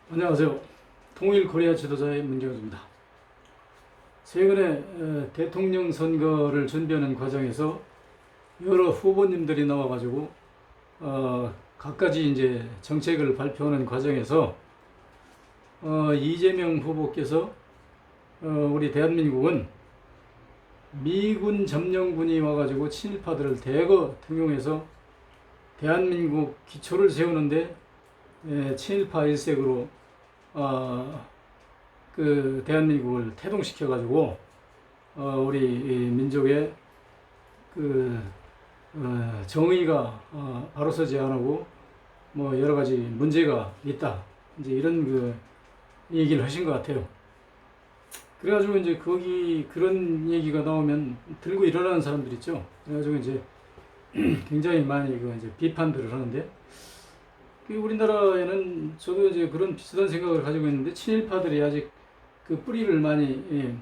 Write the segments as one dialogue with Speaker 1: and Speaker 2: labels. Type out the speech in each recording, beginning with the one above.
Speaker 1: 안녕하세요. 통일 코리아 지도자의 문경주입니다. 최근에 대통령 선거를 준비하는 과정에서 여러 후보님들이 나와가지고 각가지 이제 정책을 발표하는 과정에서 이재명 후보께서 우리 대한민국은 미군 점령군이 와가지고 친일파들을 대거 등용해서 대한민국 기초를 세우는데 친일파 일색으로 그 대한민국을 태동시켜가지고 우리 민족의 그 정의가 바로 서지 않고 뭐 여러 가지 문제가 있다, 이제 이런 그 얘기를 하신 것 같아요. 그래가지고 이제 거기 그런 얘기가 나오면 들고 일어나는 사람들 있죠. 그래가지고 이제 굉장히 많이 그 이제 비판들을 하는데, 우리나라에는 저도 이제 그런 비슷한 생각을 가지고 있는데, 친일파들이 아직 그 뿌리를 많이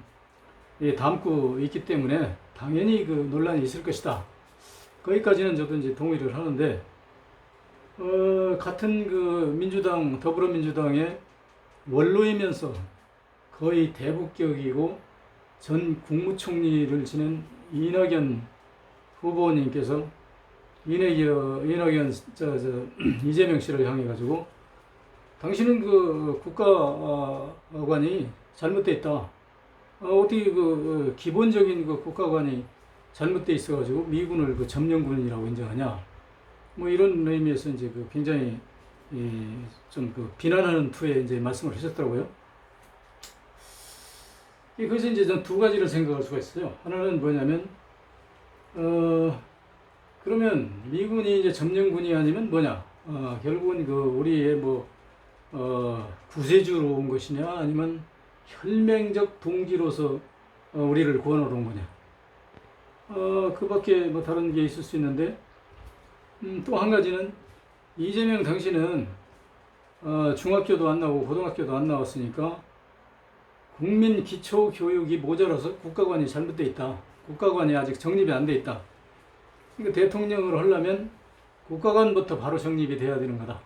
Speaker 1: 담고 있기 때문에 당연히 그 논란이 있을 것이다. 거기까지는 저도 이제 동의를 하는데, 같은 그 민주당, 더불어민주당의 원로이면서 거의 대북격이고 전 국무총리를 지낸 이낙연 후보님께서 이낙연 이재명 씨를 향해 가지고 당신은 그 국가관이 잘못돼 있다. 어떻게 그 기본적인 그 국가관이 잘못돼 있어 가지고 미군을 그 점령군이라고 인정하냐. 뭐 이런 의미에서 이제 그 굉장히 좀 그 비난하는 투에 이제 말씀을 하셨더라고요. 그래서 이제 전 두 가지를 생각할 수가 있어요. 하나는 뭐냐면 그러면 미군이 이제 점령군이 아니면 뭐냐? 결국은 그 우리의 뭐 구세주로 온 것이냐, 아니면 혈맹적 동지로서 우리를 구원하러 온 거냐? 그밖에 뭐 다른 게 있을 수 있는데, 또 한 가지는 이재명 당신은 중학교도 안 나오고 고등학교도 안 나왔으니까 국민 기초 교육이 모자라서 국가관이 잘못돼 있다. 국가관이 아직 정립이 안 돼 있다. 그러니까 대통령을 하려면 국가관부터 바로 정립이 돼야 되는 거다.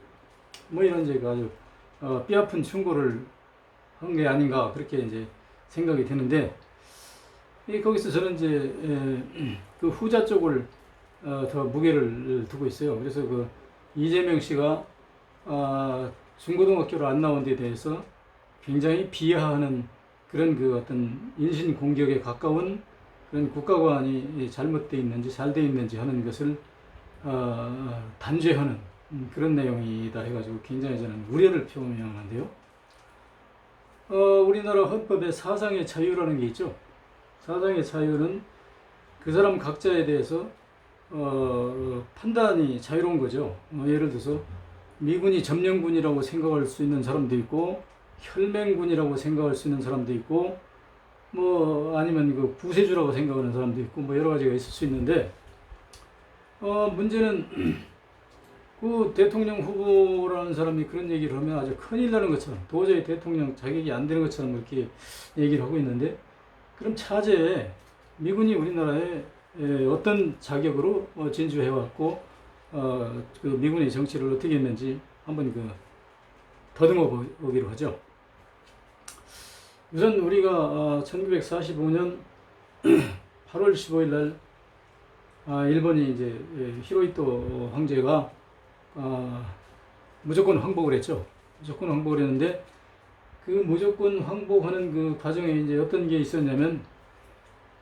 Speaker 1: 뭐 이런 이제 아주 뼈아픈 충고를 한 게 아닌가, 그렇게 이제 생각이 드는데, 거기서 저는 이제 그 후자 쪽을 더 무게를 두고 있어요. 그래서 그 이재명 씨가 중고등학교를 안 나온 데 대해서 굉장히 비하하는 그런 그 어떤 인신 공격에 가까운 그런 국가관이 잘못되어 있는지 잘 되어 있는지 하는 것을 단죄하는 그런 내용이다 해가지고 굉장히 저는 우려를 표명하는데요. 우리나라 헌법에 사상의 자유라는 게 있죠. 사상의 자유는 그 사람 각자에 대해서 판단이 자유로운 거죠. 예를 들어서 미군이 점령군이라고 생각할 수 있는 사람도 있고, 혈맹군이라고 생각할 수 있는 사람도 있고, 뭐 아니면 그 구세주라고 생각하는 사람도 있고, 뭐 여러 가지가 있을 수 있는데, 문제는 그 대통령 후보라는 사람이 그런 얘기를 하면 아주 큰일 나는 것처럼, 도저히 대통령 자격이 안 되는 것처럼 이렇게 얘기를 하고 있는데, 그럼 차제에 미군이 우리나라에 어떤 자격으로 진주해왔고, 그 미군의 정치를 어떻게 했는지 한번 그 더듬어 보기로 하죠. 우선 우리가 1945년 8월 15일 날 일본이 이제 히로히토 황제가 무조건 항복을 했죠. 무조건 항복을 했는데, 그 무조건 항복하는 그 과정에 이제 어떤 게 있었냐면,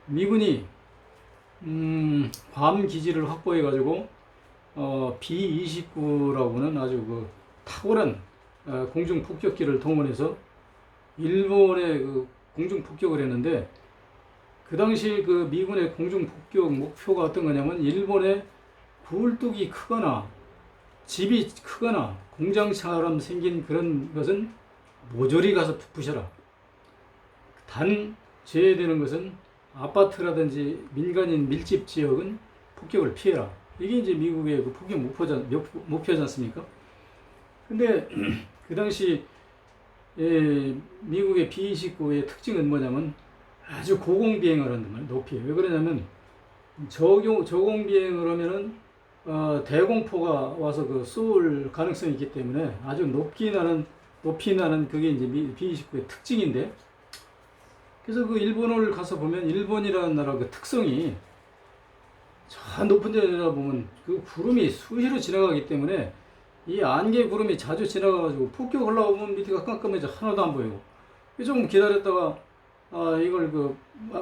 Speaker 1: 미군이 괌 기지를 확보해 가지고 B-29라고는 아주 그 탁월한 공중 폭격기를 동원해서 일본의 그 공중 폭격을 했는데, 그 당시 그 미군의 공중 폭격 목표가 어떤 거냐면, 일본의 굴뚝이 크거나 집이 크거나 공장처럼 생긴 그런 것은 모조리 가서 부셔라. 단 제외되는 것은 아파트라든지 민간인 밀집 지역은 폭격을 피해라. 이게 이제 미국의 그 폭격 목표지 않습니까? 근데 그 당시 미국의 B-29의 특징은 뭐냐면 아주 고공비행을 한단 말이에요. 높이. 왜 그러냐면 저공비행을 하면은 대공포가 와서 그 쏠 가능성이 있기 때문에 아주 높게 나는 높이 나는 그게 이제 B-29의 특징인데, 그래서 그 일본을 가서 보면 일본이라는 나라 그 특성이 저 높은 데 내려보면 그 구름이 수시로 지나가기 때문에 이 안개 구름이 자주 지나가가지고 폭격 올라오면 밑에가 깜깜해져 하나도 안 보이고, 조금 기다렸다가 이걸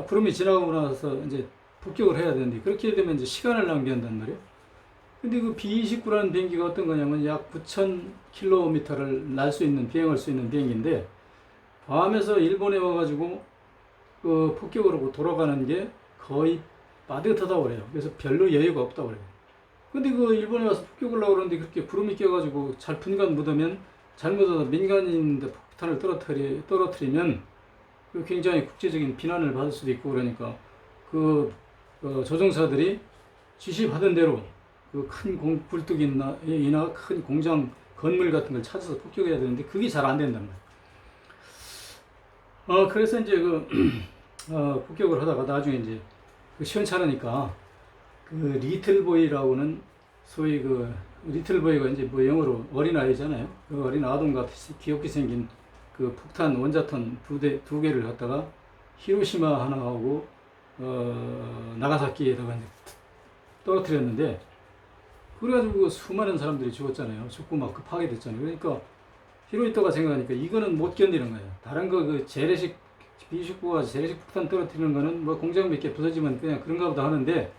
Speaker 1: 구름이 지나가고 나서 이제 폭격을 해야 되는데, 그렇게 되면 이제 시간을 낭비한단 말이에요. 근데 그 B-29라는 비행기가 어떤 거냐면 약 9,000km를 날 수 있는, 비행할 수 있는 비행기인데, 밤에서 일본에 와가지고 그 폭격을 하고 돌아가는 게 거의 빠듯하다고 그래요. 그래서 별로 여유가 없다고 그래요. 근데 그 일본에 와서 폭격을 하려고 그러는데 그렇게 구름이 껴가지고 잘푼간 묻으면 잘못하다 민간인인데 폭탄을 떨어뜨리면 그 굉장히 국제적인 비난을 받을 수도 있고, 그러니까 조종사들이 지시받은 대로 그 큰 굴뚝이나 큰 공장 건물 같은 걸 찾아서 폭격해야 되는데 그게 잘 안 된단 말이에요. 그래서 이제 폭격을 하다가 나중에 이제 시원찮으니까 리틀보이라고는, 소위 리틀보이가 이제 영어로 어린아이잖아요. 그 어린 아동같이 귀엽게 생긴 그 폭탄 원자탄 두 개를 갖다가 히로시마 하나하고 나가사키에다가 이제 떨어뜨렸는데, 그래가지고 수많은 사람들이 죽었잖아요. 죽고 막 파괴됐잖아요. 그러니까 히로히토가 생각하니까 이거는 못 견디는 거예요. 다른 재래식 B-29가 재래식 폭탄 떨어뜨리는 거는 뭐 공장 몇 개 부서지면 그냥 그런가 보다 하는데,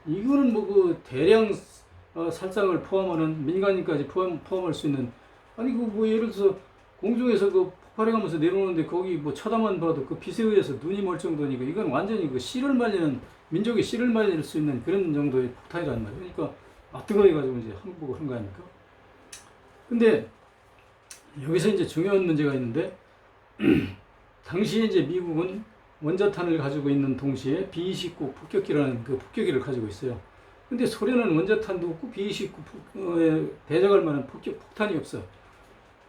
Speaker 1: 이거는 대량 살상을 포함하는, 민간인까지 포함할 수 있는, 아니 예를 들어서 공중에서 폭발해가면서 내려오는데 거기 쳐다만 봐도 그 빛에 의해서 눈이 멀 정도니까 이건 완전히 씨를 말리는, 민족의 씨를 말릴 수 있는 그런 정도의 폭탄이란 말이에요. 그러니까 뜨거워 가지고 이제 항복을 한 거 아닙니까? 근데 여기서 이제 중요한 문제가 있는데, 당시에 이제 미국은 원자탄을 가지고 있는 동시에 B-29 폭격기라는 그 폭격기를 가지고 있어요. 근데 소련은 원자탄도 없고 B-29에 대적할 만한 폭탄이 없어.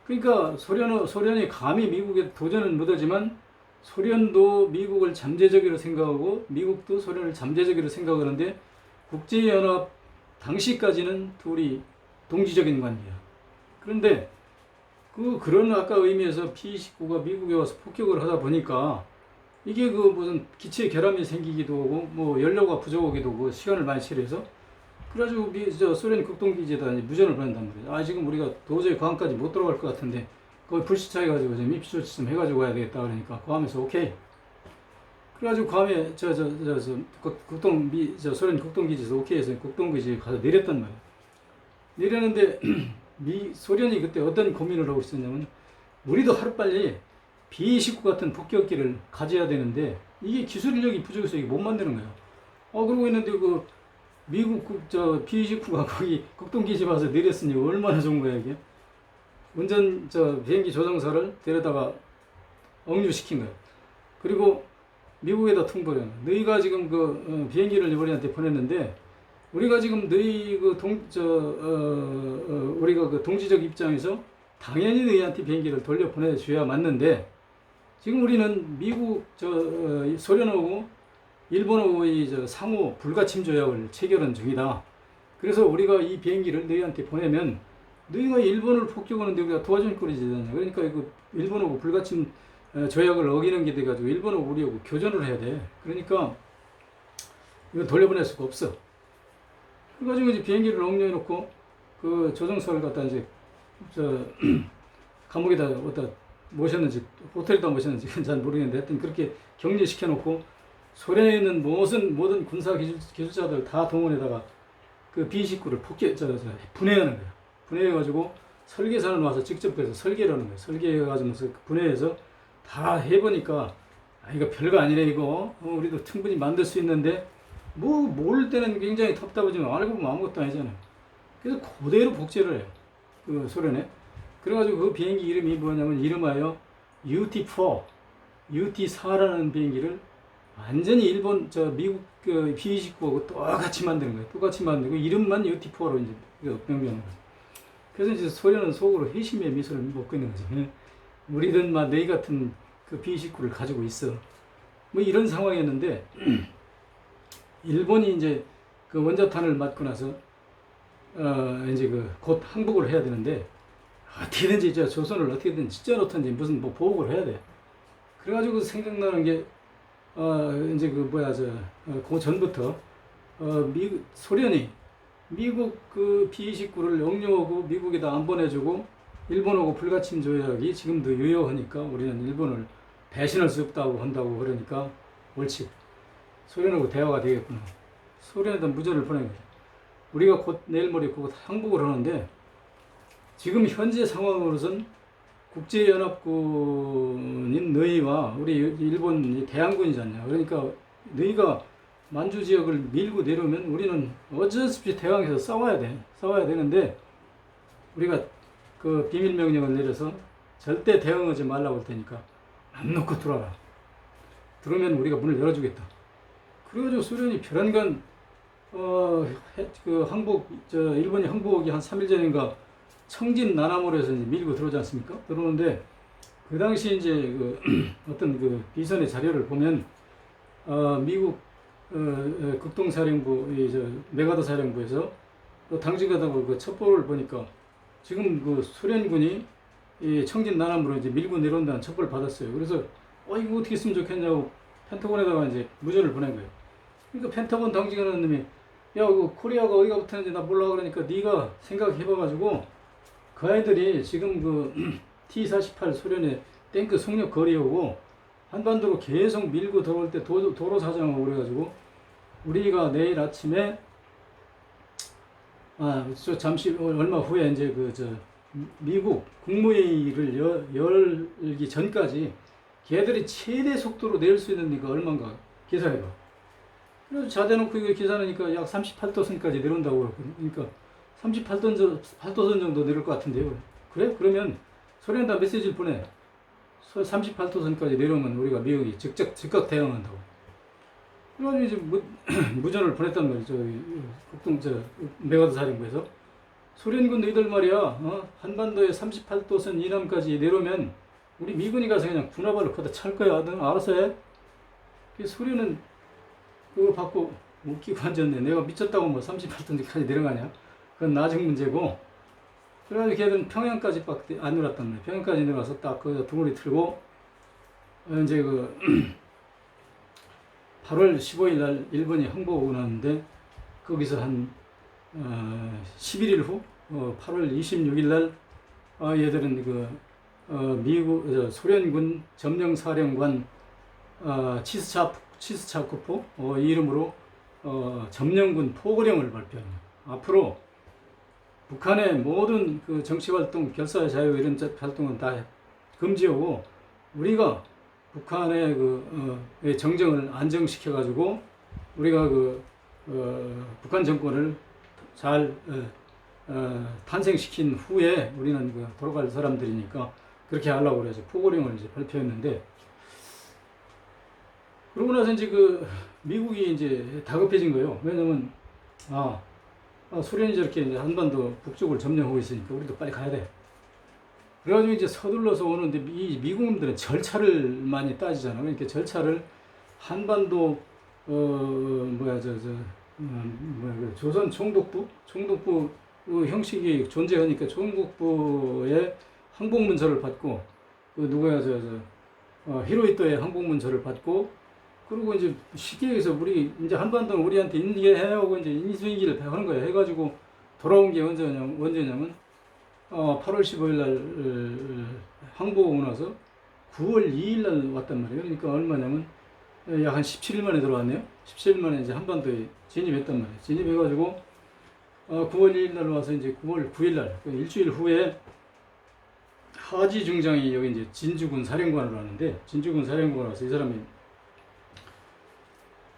Speaker 1: 그러니까 소련이 감히 미국에 도전은 못하지만, 소련도 미국을 잠재적으로 생각하고 미국도 소련을 잠재적으로 생각하는데, 국제연합 당시까지는 둘이 동지적인 관계야. 그런데 그런 아까 의미에서 B-29가 미국에 와서 폭격을 하다 보니까 이게 무슨 기체 결함이 생기기도 하고 연료가 부족하기도 하고 시간을 많이 치러서, 그래가지고 소련 극동기지에다 무전을 보낸단 말이에요. 지금 우리가 도저히 괌까지 못 들어갈 것 같은데 거기 불시착해가지고 좀 입시 조치 좀 해가지고 와야 되겠다. 그러니까 괌에서 오케이. 그래가지고 괌에 소련 극동기지에서 오케이 해서 극동기지에 가서 내렸단 말이에요. 내렸는데 소련이 그때 어떤 고민을 하고 있었냐면, 우리도 하루빨리 B-29 같은 폭격기를 가져야 되는데 이게 기술력이 부족해서 이게 못 만드는 거예요. 그러고 있는데 미국 B-29가 거기 극동기지 와서 내렸으니 얼마나 좋은 거야 이게. 비행기 조종사를 데려다가 억류시킨 거예요. 그리고 미국에다 통보를 해요. 너희가 지금 비행기를 우리한테 보냈는데, 우리가 지금 너희 우리가 동지적 입장에서 당연히 너희한테 비행기를 돌려보내줘야 맞는데, 지금 우리는 미국, 소련하고 일본하고의 상호 불가침 조약을 체결한 중이다. 그래서 우리가 이 비행기를 너희한테 보내면 너희가 일본을 폭격하는데 우리가 도와줄 꼴이잖아요. 그러니까 일본하고 불가침 조약을 어기는 게 돼가지고 일본하고 우리하고 교전을 해야 돼. 그러니까 이거 돌려보낼 수가 없어. 그래가지고 이제 비행기를 억류해놓고 그 조종사를 갖다 이제 감옥에다 어디다 모셨는지 호텔에다 모셨는지 잘 모르겠는데, 하여튼 그렇게 격리시켜놓고 소련에 있는 모든 군사 기술자들 다 동원해다가 그 B-29를 분해하는 거야. 분해해가지고 설계사를 와서 직접 그래서 설계를 하는 거야. 설계해가지고 분해해서 다 해보니까 이거 별거 아니네 이거. 우리도 충분히 만들 수 있는데 모를 때는 굉장히 답답하지만 알고 보면 아무것도 아니잖아요. 그래서 그대로 복제를 해요. 그 소련에. 그래가지고 그 비행기 이름이 뭐냐면, 이름하여 UT-4, UT-4라는 비행기를 완전히 미국 B-29하고 똑같이 만드는 거예요. 똑같이 만들고 이름만 UT-4로 이제 명명한 거죠. 그래서 이제 소련은 속으로 회심의 미소를 먹고 있는 거죠. 우리는 너희 같은 그 B-29를 가지고 있어. 이런 상황이었는데, 일본이 이제 그 원자탄을 맞고 나서 이제 곧 항복을 해야 되는데, 어떻게든지 저 조선을 어떻게든 찢어놓든지 무슨 뭐 보복을 해야 돼. 그래가지고 생각나는 게 이제 그 뭐야 그 전부터 미국 소련이 미국 그 B-29를 영유하고 미국에다 안 보내주고 일본하고 불가침 조약이 지금도 유효하니까 우리는 일본을 배신할 수 없다고 한다고 그러니까 옳지. 소련하고 대화가 되겠구나. 소련에다 무전을 보낸 거죠. 우리가 곧 내일 모레 곧 항복을 하는데 지금 현재 상황으로선 국제연합군인 너희와 우리 일본 대항군이잖냐. 그러니까 너희가 만주 지역을 밀고 내려오면 우리는 어쩔 수 없이 대항해서 싸워야 돼. 싸워야 되는데 우리가 그 비밀 명령을 내려서 절대 대응하지 말라고 할 테니까 맘 놓고 들어와라. 들어오면 우리가 문을 열어주겠다. 그래가지고 소련이 별안간 그 일본이 항복이 한 3일 전인가 청진 나나모로 해서 이제 밀고 들어오지 않습니까? 들어오는데 그 당시 이제 그 어떤 그 비선의 자료를 보면 미국 극동사령부 메가더 사령부에서 당직하다가 그 첩보를 보니까 지금 그 소련군이 이 청진 나나무로 이제 밀고 내려온다는 첩보를 받았어요. 그래서 이거 어떻게 했으면 좋겠냐고 펜타곤에다가 이제 무전을 보낸 거예요. 그러니까 펜타곤 당직하는 놈이 야, 그 코리아가 어디가 붙었는지 나 몰라 그러니까 네가 생각해봐가지고 그 아이들이 지금 그 T-48 소련의 탱크 속력 거리하고 한반도로 계속 밀고 들어올 때 도로 사정하고 그래가지고 우리가 내일 아침에 잠시 얼마 후에 이제 미국 국무회의를 열기 전까지 걔들이 최대 속도로 내릴 수 있는 니까 얼마인가 계산해봐. 그래서 자대놓고 이거 계산하니까 약 38도선까지 내려온다고 그랬거든. 그러니까 38도선 정도 내릴 것 같은데요. 그래? 그러면 소련에다 메시지를 보내. 38도선까지 내려오면 우리가 미국이 즉각 대응한다고. 그래가지고 이제 무전을 보냈단 말이죠. 메가더 사령부에서. 소련군 너희들 말이야, 한반도에 38도선 이남까지 내려오면 우리 미군이 가서 그냥 군화발로 걷어 찰 거야. 너 알아서 해. 소련은 그거 받고 웃기고 앉았네. 내가 미쳤다고 뭐 38도까지 내려가냐? 그건 나중 문제고. 그래가지고 걔들은 평양까지밖에 안 내려왔단 말이야. 평양까지 내려와서 딱 그 둥어리 틀고 이제 8월 15일 날 일본이 항복하고 나는데 거기서 한 11일 후 8월 26일 날 얘들은 미국 소련군 점령사령관 치스차코프 이 이름으로 점령군 포고령을 발표합니다. 앞으로 북한의 모든 그 정치활동, 결사의 자유 이런 활동은 다 금지하고 우리가 북한의 정정을 안정시켜가지고 우리가 북한 정권을 잘 탄생시킨 후에 우리는 돌아갈 사람들이니까 그렇게 하려고 그래서 포고령을 이제 발표했는데 그러고 나서 이제 미국이 이제 다급해진 거예요. 왜냐면 소련이 저렇게 이제 한반도 북쪽을 점령하고 있으니까 우리도 빨리 가야 돼. 그래가지고 이제 서둘러서 오는데 이 미국놈들은 절차를 많이 따지잖아. 그러니까 절차를 한반도 조선 총독부 형식이 존재하니까 총독부의 항복문서를 받고 히로히토의 항복문서를 받고 그리고 이제 쉽게 해서 우리 이제 한반도는 우리한테 인계해오고 이제 인수인계를 하는 거예요. 해가지고 돌아온 게 언제냐면 8월 15일 날 항복 오고 나서 9월 2일 날 왔단 말이에요. 그러니까 얼마냐면 약 한 17일 만에 들어왔네요. 17일 만에 이제 한반도에 진입했단 말이에요. 진입해가지고 9월 2일 날 와서 이제 9월 9일 날 일주일 후에 하지 중장이 여기 이제 진주군 사령관으로 하는데 진주군 사령관으로 와서 이 사람이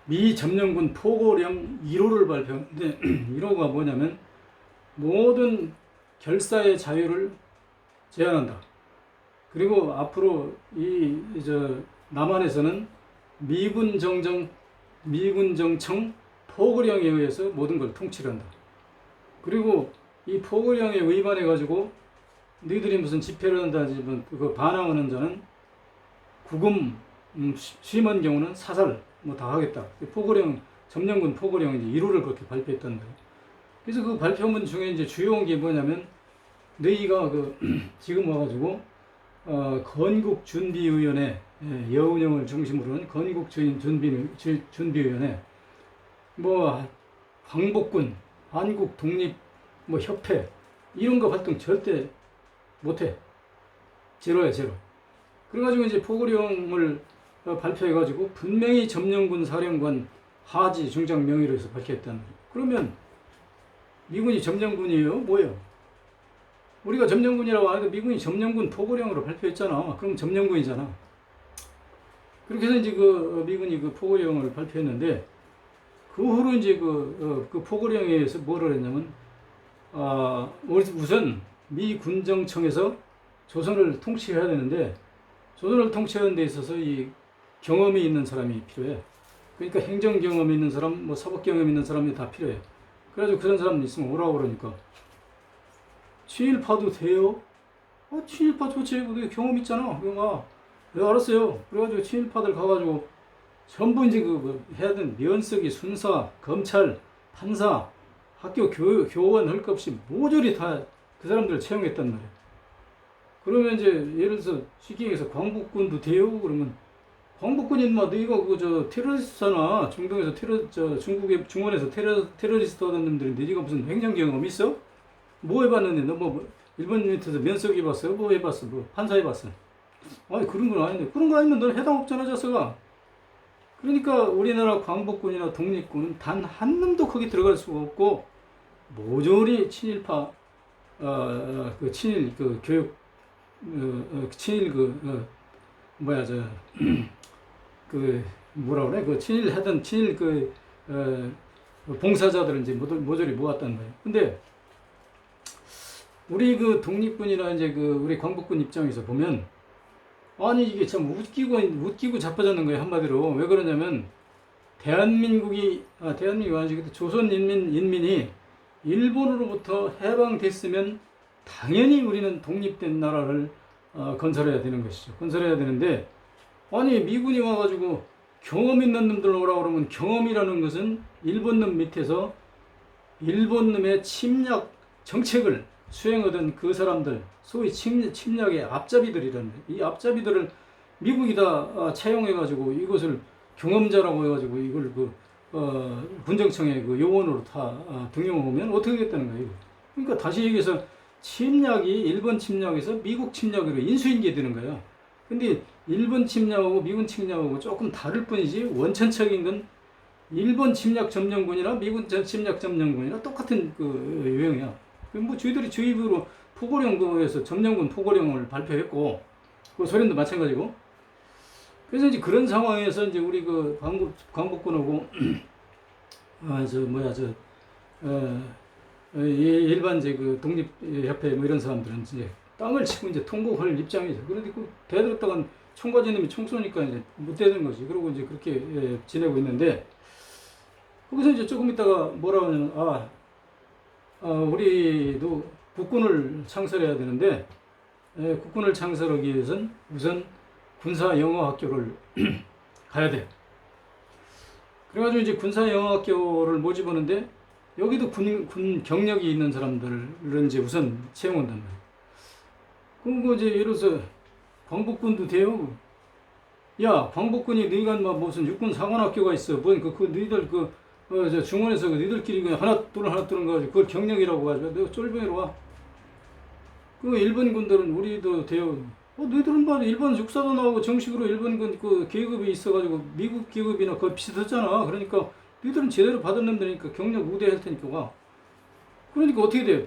Speaker 1: 미 점령군 포고령 1호를 발표했는데 1호가 뭐냐면 모든 결사의 자유를 제한한다. 그리고 앞으로 남한에서는 미군 정청 포고령에 의해서 모든 걸 통치한다. 그리고 이 포고령에 위반해 가지고 너희들이 무슨 집회를 한다든지 반항하는 자는 구금 심한 경우는 사살 다 하겠다. 포고령 점령군 포고령 이제 1호를 그렇게 발표했단 말이에요. 그래서 그 발표문 중에 이제 주요한 게 뭐냐면 너희가 지금 와가지고 건국준비위원회 여운형을 중심으로 한 건국준비위원회 뭐 광복군 한국독립 뭐 협회 이런 거 활동 절대 못해. 제로야 제로. 그래가지고 이제 포고령을 발표해가지고 분명히 점령군 사령관 하지 중장 명의로 해서 밝혔다는 거예요. 그러면 미군이 점령군이에요? 뭐예요? 우리가 점령군이라고 하는데 미군이 점령군 포고령으로 발표했잖아. 그럼 점령군이잖아. 그렇게 해서 이제 미군이 포고령을 발표했는데 그 후로 이제 그 포고령에 의해서 뭐를 했냐면 우선 미 군정청에서 조선을 통치해야 되는데 조선을 통치하는 데 있어서 이 경험이 있는 사람이 필요해. 그러니까 행정 경험이 있는 사람, 뭐 사법 경험이 있는 사람이 다 필요해. 그래가지고 그런 사람 있으면 오라고 그러니까 친일파도 돼요? 친일파 좋지. 우리 경험 있잖아. 그거 네, 알았어요. 그래가지고 친일파들 가가지고 전부 이제 해야 되는 면석이 순사, 검찰, 판사, 학교 교원 할 것 없이 모조리 다 그 사람들을 채용했단 말이야. 그러면 이제 예를 들어서 쉽게 얘기해서 광복군도 돼요? 그러면 광복군이 인마 너희가 테러리스트잖아. 중동에서 중국의 중원에서 테러리스트 하던 놈들인데 네가 무슨 행정 경험 있어? 뭐 해봤는데 너 뭐 일본 밑에서 면석 해봤어? 뭐 해봤어? 뭐 판사 해봤어? 아니 그런 건 아닌데 그런 거 아니면 너는 해당 없잖아 자식아. 그러니까 우리나라 광복군이나 독립군은 단 한 놈도 거기 들어갈 수가 없고 모조리 친일파 친일 교육 친일 뭐라 그래 친일 하던 친일 봉사자들은 이제 모조리 모았다는 거예요. 근데 우리 독립군이나 이제 우리 광복군 입장에서 보면 아니 이게 참 웃기고 자빠졌는 거예요. 한마디로 왜 그러냐면 대한민국이 아니고 조선인민이 일본으로부터 해방됐으면 당연히 우리는 독립된 나라를 건설해야 되는 것이죠. 건설해야 되는데 아니 미군이 와가지고 경험 있는 놈들 오라 그러면 경험이라는 것은 일본 놈 밑에서 일본 놈의 침략 정책을 수행하던 그 사람들 소위 침략의 앞잡이들이라는 거예요. 이 앞잡이들을 미국이 다 채용해가지고 이것을 경험자라고 해가지고 이걸 군정청의 요원으로 다 등용하면 어떻게 되겠다는 거예요. 그러니까 다시 얘기해서 일본 침략에서 미국 침략으로 인수인계 되는 거야. 근데 일본 침략하고 미군 침략하고 조금 다를 뿐이지 원천적인 건 일본 침략 점령군이나 미군 침략 점령군이나 똑같은 유형이야. 뭐 저희들이 저희 입으로 포고령에서 점령군 포고령을 발표했고 그 소련도 마찬가지고. 그래서 이제 그런 상황에서 이제 우리 광복군하고 일반 이제 독립협회 뭐 이런 사람들은 이제 땅을 치고 이제 통곡할 입장이죠. 그런데 대들었다간 총 가진 놈이 총 쏘니까 이제 못 되는 거지. 그러고 이제 그렇게 지내고 있는데 거기서 이제 조금 있다가 뭐라 하냐면 우리도 국군을 창설해야 되는데 국군을 창설하기 위해서는 우선 군사영어학교를 가야 돼. 그래가지고 이제 군사영어학교를 모집하는데 여기도 군 경력이 있는 사람들을 이제 우선 채용한단 말이야. 그럼 이제 예를 들어서 광복군도 돼요. 야, 광복군이 너희가 무슨 육군 사관학교가 있어. 너희들 중원에서 너희들끼리 그냥 하나 둘은 가지고 그걸 경력이라고 가지고 너 쫄병이로 와. 일본 군들은 우리도 돼요. 너희들은 일본 육사도 나오고 정식으로 일본군 계급이 있어가지고 미국 계급이나 거의 비슷하잖아. 그러니까 너희들은 제대로 받은 놈들이니까 경력 우대할 테니까 와. 그러니까 어떻게 돼?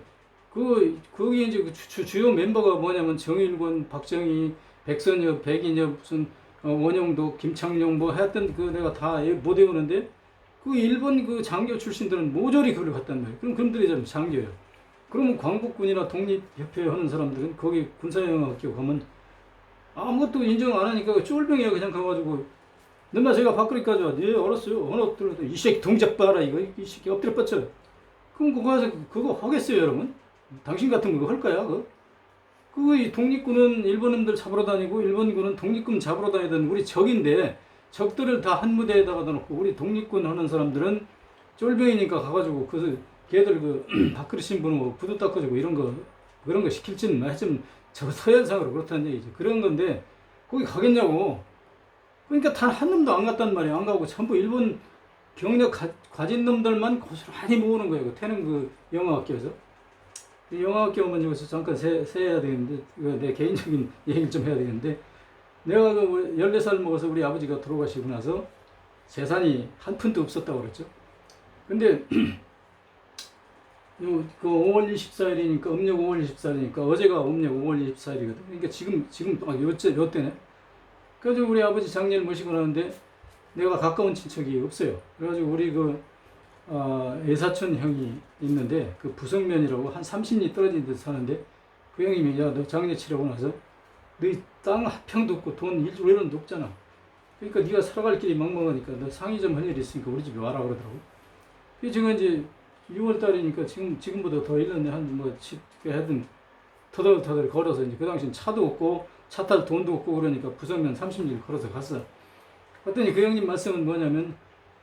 Speaker 1: 거기 이제 주요 멤버가 뭐냐면 정일권, 박정희, 백선엽, 백인엽, 무슨 원영도, 김창룡 뭐 하여튼 내가 다 못 외우는데 일본 장교 출신들은 모조리 그걸 갔단 말이에요. 그럼 그놈들이 좀 장교예요. 그러면 광복군이나 독립협회 하는 사람들은 거기 군사영어학교 가면 아무것도 인정 안 하니까 쫄병이야. 그냥 가가지고 너마 제가 밥그릇까지 와. 네 알았어요. 하나 엎드려. 이 새끼 동작 봐라 이거. 이 새끼 엎드려 뻗쳐. 그럼 그거 가서 그거 하겠어요 여러분? 당신 같은 거 할 거야 이 독립군은 일본인들 잡으러 다니고 일본군은 독립군 잡으러 다니던 우리 적인데 적들을 다 한 무대에다가 놓고 우리 독립군 하는 사람들은 쫄병이니까 가가지고 걔들 밥그릇 신부는 구두 닦아주고 이런 거 그런 거 시킬지는 하여튼 저 서현상으로 그렇다는 얘기죠. 그런 건데 거기 가겠냐고. 그러니까 단 한 놈도 안 갔단 말이야. 안 가고 전부 일본 경력 가진 놈들만 고스란히 모으는 거예요. 그 태는 그 영어학교에서. 이 영어학교 오면 여기서 잠깐 세야 되겠는데, 이거 내 개인적인 얘기를 좀 해야 되겠는데, 내가 그 14살 먹어서 우리 아버지가 돌아가시고 나서 재산이 한 푼도 없었다고 그랬죠. 근데 그 5월 24일이니까 음력 5월 24일이니까 어제가 음력 5월 24일이거든. 그러니까 지금 요때네. 그래가지고 우리 아버지 장례를 모시고 나는데 내가 가까운 친척이 없어요. 그래가지고 우리 애사촌 형이 있는데 그 부성면이라고 한 30리 떨어진 데서 사는데 그 형님이 야, 너 장례 치르고 나서 너 땅 한 평도 없고 돈 1원도 없잖아. 그러니까 네가 살아갈 길이 막막하니까 너 상의 좀 할 일이 있으니까 우리 집에 와라 그러더라고. 지금 이제 6월 달이니까 지금보다 더 1년에 하여튼 터덜터덜 걸어서 이제 그 당시엔 차도 없고 차 탈 돈도 없고 그러니까 부성면 30리 걸어서 갔어. 그랬더니 그 형님 말씀은 뭐냐면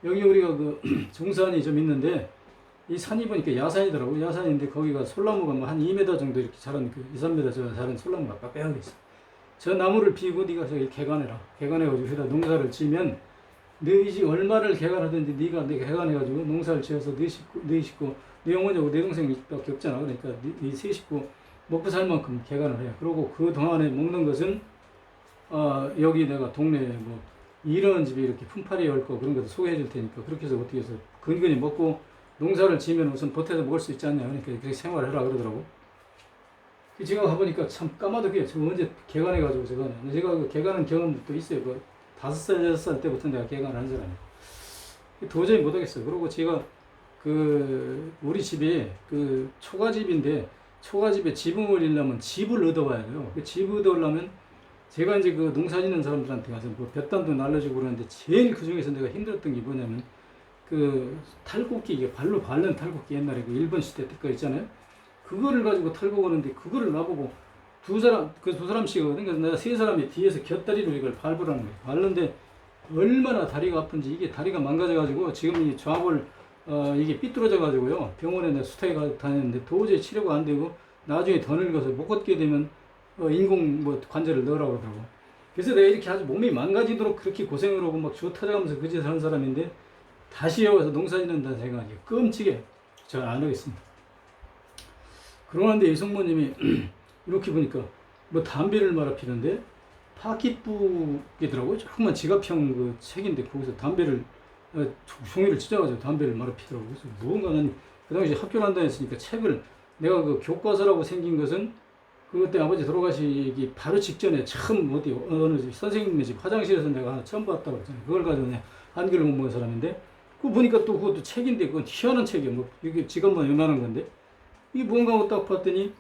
Speaker 1: 여기 우리가 그 중산이 좀 있는데 이 산이 보니까 야산이더라고. 야산인데 거기가 솔나무가 뭐 한 2m 정도 이렇게 자란 그 2, 3m 자란 솔나무가 빽빽하게 있어. 저 나무를 비고 네가 저기 개간해라. 개간해가지고 여기다 농사를 지면 너희 집 얼마를 개간하든지 네가 개간해가지고 농사를 지어서 네 식구, 네 어머니하고 내 동생밖에 없잖아. 그러니까 네 세 식구 먹고 살 만큼 개간을 해. 그리고 그 동안에 먹는 것은 여기 내가 동네에 뭐 이런 집이 이렇게 품팔이 열 거 그런 것도 소개해 줄 테니까 그렇게 해서 어떻게 해서 근근히 먹고 농사를 지으면 우선 보태서 먹을 수 있지 않냐. 그러니까 그렇게 생활을 해라 그러더라고. 제가 가보니까 참 까마득해요. 저 언제 개간해가지고 제가 그 개간한 경험도 있어요. 그 5살, 6살 때부터 내가 개간을 한 사람이에요. 도저히 못하겠어요. 그리고 제가 우리 집이 그 초가집인데 초가집에 지붕을 올리려면 집을 얻어와야 돼요. 그 집을 얻어오려면 제가 이제 그 농사 짓는 사람들한테 가서 뭐 볕단도 날려주고 그러는데 제일 그 중에서 내가 힘들었던 게 뭐냐면 그 탈곡기, 이게 발로 밟는 탈곡기 옛날에 그 일본 시대 때 거 있잖아요. 그거를 가지고 털고 오는데 그거를 나보고 두 사람씩이거든. 그래서 내가 세 사람이 뒤에서 곁다리로 이걸 밟으라는 거예요. 밟는데 얼마나 다리가 아픈지 이게 다리가 망가져가지고 지금 이 좌골 이게 삐뚤어져가지고요. 병원에 내가 수태에 가서 다녔는데 도저히 치료가 안 되고 나중에 더 늙어서 못 걷게 되면 인공 뭐 관절을 넣으라고 그러더라고. 그래서 내가 이렇게 아주 몸이 망가지도록 그렇게 고생을 하고 막 주워 터져가면서 그 짓을 하는 사람인데 다시 여기서 농사 짓는다는 생각이 끔찍해. 저 안 하겠습니다. 그러는데 이성모님이 이렇게 보니까 뭐 담배를 말아 피는데 파킷북이더라고요. 조그만 지갑형 그 책인데 거기서 담배를 종이를 찢어가지고 담배를 말아 피더라고요. 그래서 무언가는 그 당시 학교를 한다 했으니까 책을 내가 그 교과서라고 생긴 것은 그때 아버지 돌아가시기 바로 직전에 처음 어느 집 선생님네 집 화장실에서 내가 하나 처음 봤다고 했잖아요. 그걸 가지고 내가 한글을 공부한 사람인데 그거 보니까 또 그것도 책인데 그건 희한한 책이에요. 뭐 이게 지갑만 요만한 건데 이게 뭔가 하고 딱 봤더니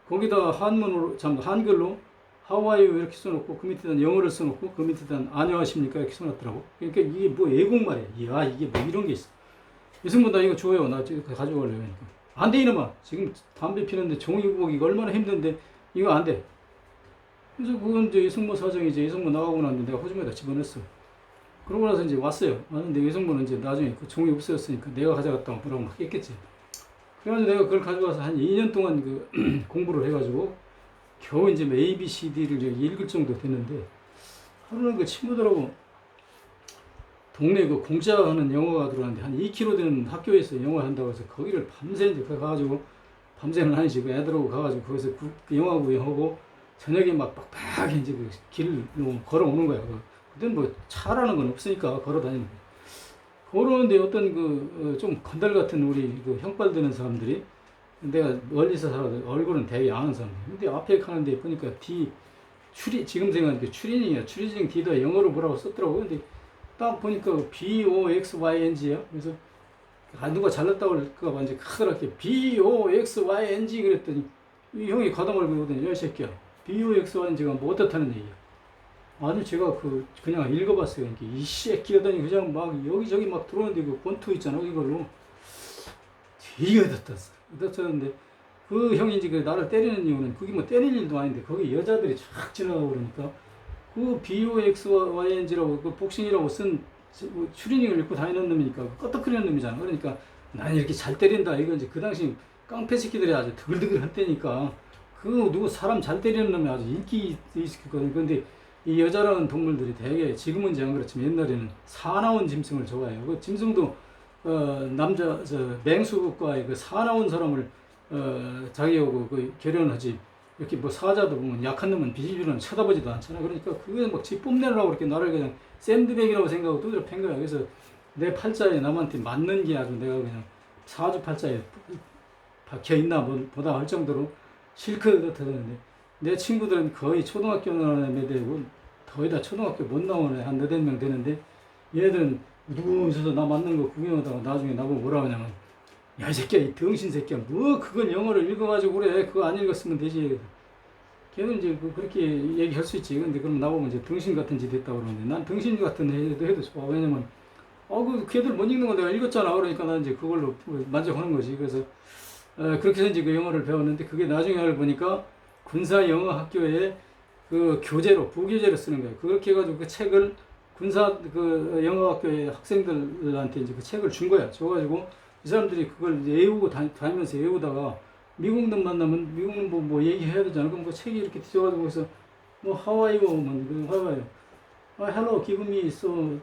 Speaker 1: 거기다 한글로 How are you 이렇게 써놓고 그 밑에다 영어를 써놓고 그 밑에다 안녕하십니까 이렇게 써놨더라고. 그러니까 이게 뭐 애국말이야. 이야 이게 뭐 이런 게 있어. 이승문 나 이거 줘요. 나 지금 가져가려고 하니까. 안 돼 이놈아. 지금 담배 피는데 종이 보기가 얼마나 힘든데 이거 안 돼. 그래서 그건 이제 이승모 사정이지. 이승모 나가고 났는데 내가 호주머니에다 집어넣었어. 그러고 나서 이제 왔어요. 왔는데 이승모는 이제 나중에 그 종이 없어졌으니까 내가 가져갔다고 뭐라고 막 했겠지. 그래가지고 내가 그걸 가져가서 한 2년 동안 그 공부를 해가지고 겨우 이제 A, B, C, D를 읽을 정도 됐는데 하루는 그 친구들하고 동네 그 공짜하는 영어가 들어왔는데 한 2km 되는 학교에서 영어 한다고 해서 거기를 밤새 이제 가가지고 밤새는 아니지 그 애들하고 가가지고 거기서 그 영어 구경하고 저녁에 막 빡빡하게 이제 그 길을 걸어오는 거야. 그때는 뭐 차라는 건 없으니까 걸어 다니는 거야. 걸어오는데 어떤 좀 건달 같은 우리 그 형발 되는 사람들이 내가 멀리서 살아도 얼굴은 되게 아는 사람들. 근데 앞에 가는데 보니까 지금 생각하니까 추리닝 D다 영어로 뭐라고 썼더라고. 근데 딱 보니까 BOXYNG야. 그래서 누가 잘났다고 할까봐 이제 크더라게 BOXYNG 그랬더니 이 형이 가다말고 그러더니 야 이 새끼야 BOXYNG가 뭐 어떻다는 얘기야. 아니 제가 그냥 읽어봤어요. 이 새끼라더니 그냥 막 여기저기 막 들어오는데 그 본투 있잖아 이걸로 되게 어떻었는데 그 형이 이제 나를 때리는 이유는 그게 뭐 때릴 일도 아닌데 거기 여자들이 쫙 지나가고 그러니까 그 BOXYNG라고 그 복싱이라고 쓴 추리닝을 입고 다니는 놈이니까 끄떡거리는 놈이잖아. 그러니까 난 이렇게 잘 때린다 이건 이제 그 당시 깡패 새끼들이 아주 드글드글 할 때니까 그 누구 사람 잘 때리는 놈이 아주 인기 있었거든요. 근데 이 여자라는 동물들이 되게 지금은 이제 안 그렇지만 옛날에는 사나운 짐승을 좋아해요. 그 짐승도 남자 맹수과의 그 사나운 사람을 자기하고 그 결혼하지. 이렇게 뭐 사자도 보면 약한 놈은 비비비는 쳐다보지도 않잖아. 그러니까 그게 막 지 뽐내려고 이렇게 나를 그냥 샌드백이라고 생각하고 두드려 팬 거야. 그래서 내 팔자에 남한테 맞는 게 아주 내가 그냥 사주 팔자에 박혀 있나 보다 할 정도로 실컷 같았는데 내 친구들은 거의 초등학교 나오는 애 되고 거의 다 초등학교 못 나오는 애 한 너댓 명 되는데 얘들은 누구 있어서 나 맞는 거 구경하다가 나중에 나보고 뭐라 하냐면 야, 이 새끼야, 이 병신 새끼야, 뭐, 그걸 영어를 읽어가지고 그래. 그거 안 읽었으면 되지. 걔는 이제 그렇게 얘기할 수 있지. 근데 그럼 나보면 이제 등신 같은 짓 했다고 그러는데, 난 등신 같은 해도 좋아. 왜냐면, 걔들 못 읽는 거 내가 읽었잖아. 그러니까 난 이제 그걸로 만족하는 거지. 그래서, 그렇게 해서 이제 그 영어를 배웠는데, 그게 나중에 알고 보니까 군사 영어 학교에 그 교재로, 부교재로 쓰는 거예요. 그렇게 해가지고 그 책을 군사 그 영어 학교의 학생들한테 이제 그 책을 준 거야. 줘가지고, 이 사람들이 그걸 이제 외우고 다니면서 외우다가 미국놈 만나면 미국놈 뭐 얘기해야 되잖아. 그럼 그 책이 이렇게 뒤져가지고 그래서 뭐 하와이어 뭐 하와이어 hello give me so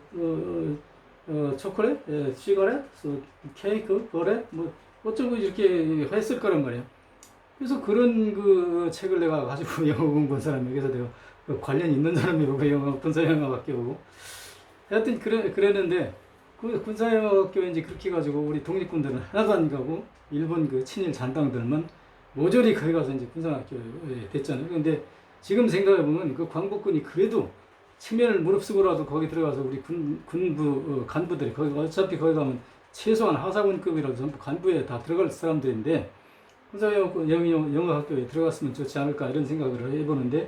Speaker 1: chocolate cigarette so cake 그래 뭐 어쩌고 이렇게 했을 거란 말이야. 그래서 그런 그 책을 내가 가지고 영어 공부한 사람이 그래서 내가 그 관련 있는 사람이고 그 영어 군사 영어학교 오고 하여튼 그랬는데 그 군사영어학교에 이제 그렇게 해가지고 우리 독립군들은 하나도 안 가고 일본 그 친일 잔당들만 모조리 거기 가서 이제 군사학교에 됐잖아요. 근데 지금 생각해보면 그 광복군이 그래도 체면을 무릅쓰고라도 거기 들어가서 우리 군부 간부들이 거기 어차피 거기 가면 최소한 하사관급이라도 전부 간부에 다 들어갈 사람들인데 군사영어학교에 들어갔으면 좋지 않을까 이런 생각을 해보는데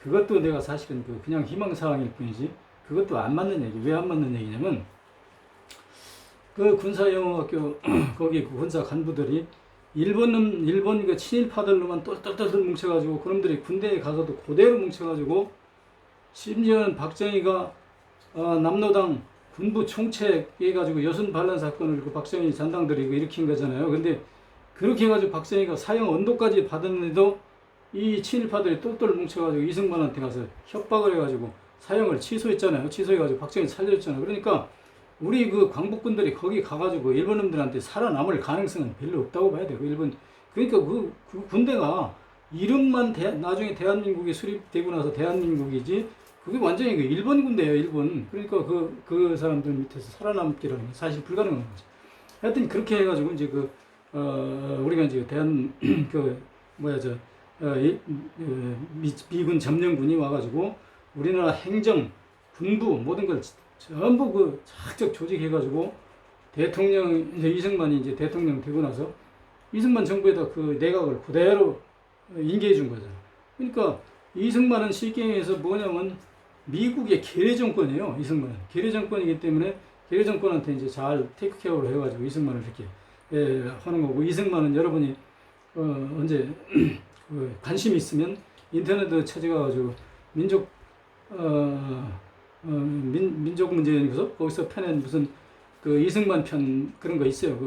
Speaker 1: 그것도 내가 사실은 그냥 희망사항일 뿐이지 그것도 안 맞는 얘기. 왜 안 맞는 얘기냐면 그 군사영어학교 거기 그 군사 간부들이 일본 그 친일파들로만 똘똘똘 뭉쳐가지고 그놈들이 군대에 가서도 그대로 뭉쳐가지고 심지어는 박정희가 남로당 군부 총책해가지고 여순 반란 사건을 그 박정희 잔당들이 일으킨 거잖아요. 근데 그렇게 해가지고 박정희가 사형 언도까지 받았는데도 이 친일파들이 똘똘 뭉쳐가지고 이승만한테 가서 협박을 해가지고 사형을 취소했잖아요. 취소해가지고 박정희 살려줬잖아요. 그러니까 우리 그 광복군들이 거기 가가지고 일본놈들한테 살아남을 가능성은 별로 없다고 봐야 돼요. 그러니까 그 군대가 이름만 나중에 대한민국이 수립되고 나서 대한민국이지 그게 완전히 그 일본 군대예요, 일본. 그러니까 그 사람들 밑에서 살아남기라는 건 사실 불가능한 거죠. 하여튼 그렇게 해가지고 이제 우리가 이제 미군 점령군이 와가지고 우리나라 행정, 군부 모든 걸 전부 착적 조직해가지고 대통령 이제 이승만이 이제 대통령 되고 나서 이승만 정부에다 그 내각을 그대로 인계해 준 거잖아요. 그러니까 이승만은 쉽게 얘기해서 뭐냐면 미국의 계례 정권이에요. 이승만은 계례 정권이기 때문에 계례 정권한테 이제 잘 테이크 케어를 해가지고 이승만을 이렇게 하는 거고 이승만은 여러분이 언제 관심 있으면 인터넷에 찾아가가지고 민족 문제 연구소 거기서 펴낸 무슨 그 이승만 편 그런 거 있어요.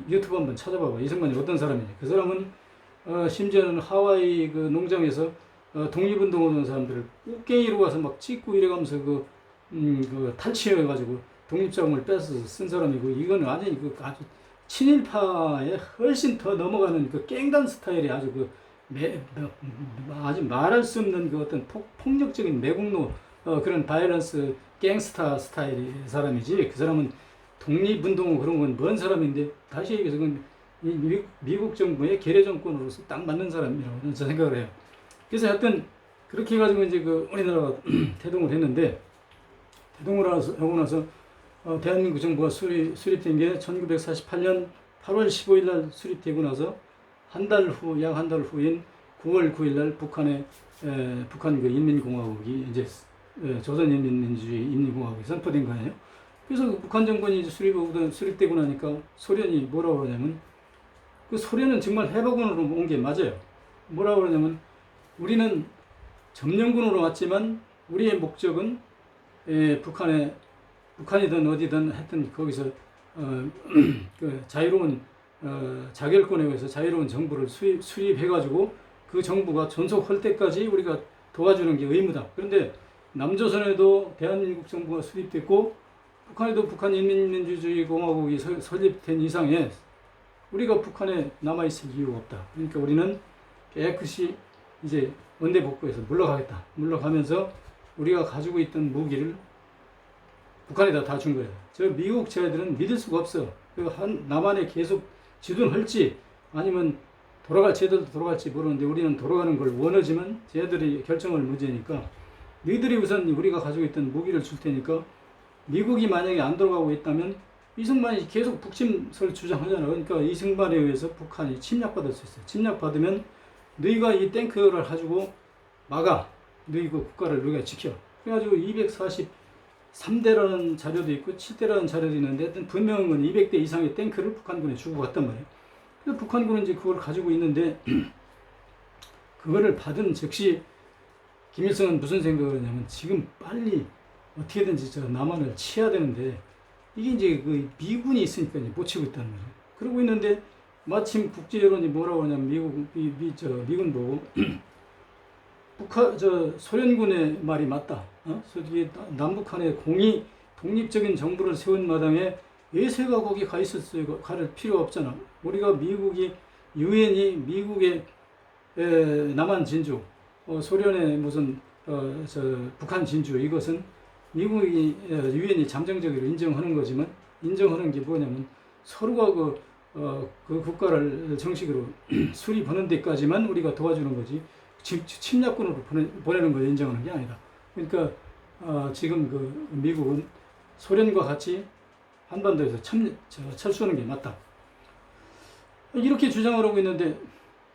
Speaker 1: 유튜브 한번 찾아봐봐. 이승만이 어떤 사람이냐. 그 사람은 심지어는 하와이 그 농장에서 독립운동 하는 사람들을 꽃갱이로 가서 막 찍고 이래가면서 탈취해가지고 독립자금을 뺏어서 쓴 사람이고 이거는 완전히 아주 친일파에 훨씬 더 넘어가는 그 깽단 스타일이 아주 아주 말할 수 없는 그 어떤 폭력적인 매국노 그런 바이런스 갱스타 스타일의 사람이지 그 사람은 독립운동 그런 건 뭔 사람인데 다시 얘기해서 미국 정부의 계례 정권으로서 딱 맞는 사람이라고 저는 생각을 해요. 그래서 하여튼 그렇게 해가지고 이제 우리나라가 태동을 했는데 태동을 하고 나서 대한민국 정부가 수립된 게 1948년 8월 15일 날 수립되고 나서 약 한 달 후인 9월 9일 날 북한 그 인민공화국이 이제 조선인민주주의 인민공화국이 선포된 거 아니에요? 그래서 북한 정권이 이제 수립되고 나니까 소련이 뭐라고 그러냐면 그 소련은 정말 해방군으로 온 게 맞아요. 뭐라고 그러냐면 우리는 점령군으로 왔지만 우리의 목적은 북한이든 어디든 하여튼 거기서 그 자유로운 자결권에 의해서 자유로운 정부를 수립해가지고 그 정부가 존속할 때까지 우리가 도와주는 게 의무다. 그런데 남조선에도 대한민국 정부가 수립됐고 북한에도 북한인민민주주의 공화국이 설립된 이상에 우리가 북한에 남아있을 이유가 없다. 그러니까 우리는 깨끗이 이제 원대복구해서 물러가겠다. 물러가면서 우리가 가지고 있던 무기를 북한에다 다 준 거예요. 저 미국 쟤들은 믿을 수가 없어. 남한에 계속 지존할지 아니면 쟤들도 돌아갈지 모르는데 우리는 돌아가는 걸 원하지만 쟤들이 결정을 무지하니까 너희들이 우선 우리가 가지고 있던 무기를 줄 테니까 미국이 만약에 안 돌아가고 있다면 이승만이 계속 북침설 주장하잖아. 그러니까 이승만에 의해서 북한이 침략받을 수 있어요. 침략받으면 너희가 이 탱크를 가지고 막아. 너희 그 국가를 우리가 지켜. 그래가지고 243대라는 자료도 있고 7대라는 자료도 있는데 하여튼 분명한 건 200대 이상의 탱크를 북한군에 주고 갔단 말이에요. 그래서 북한군은 이제 그걸 가지고 있는데 그거를 받은 즉시 김일성은 무슨 생각을 하냐면 지금 빨리 어떻게든지 저 남한을 치야 되는데 이게 이제 그 미군이 있으니까 이제 못 치고 있다는 거예요. 그러고 있는데 마침 국제 여론이 뭐라고 하냐면 미군 보고 소련군의 말이 맞다. 남북한의 공이 독립적인 정부를 세운 마당에 외세가 거기 가 있었어요. 갈 필요 없잖아. 우리가 유엔이 미국의 남한 진주, 소련의 무슨 북한 진주 이것은 미국이 유엔이 잠정적으로 인정하는 거지만 인정하는 게 뭐냐면 서로가 그 국가를 정식으로 수립하는 데까지만 우리가 도와주는 거지 침략군으로 보내는 걸 인정하는 게 아니다. 그러니까 지금 그 미국은 소련과 같이 한반도에서 철수하는 게 맞다. 이렇게 주장을 하고 있는데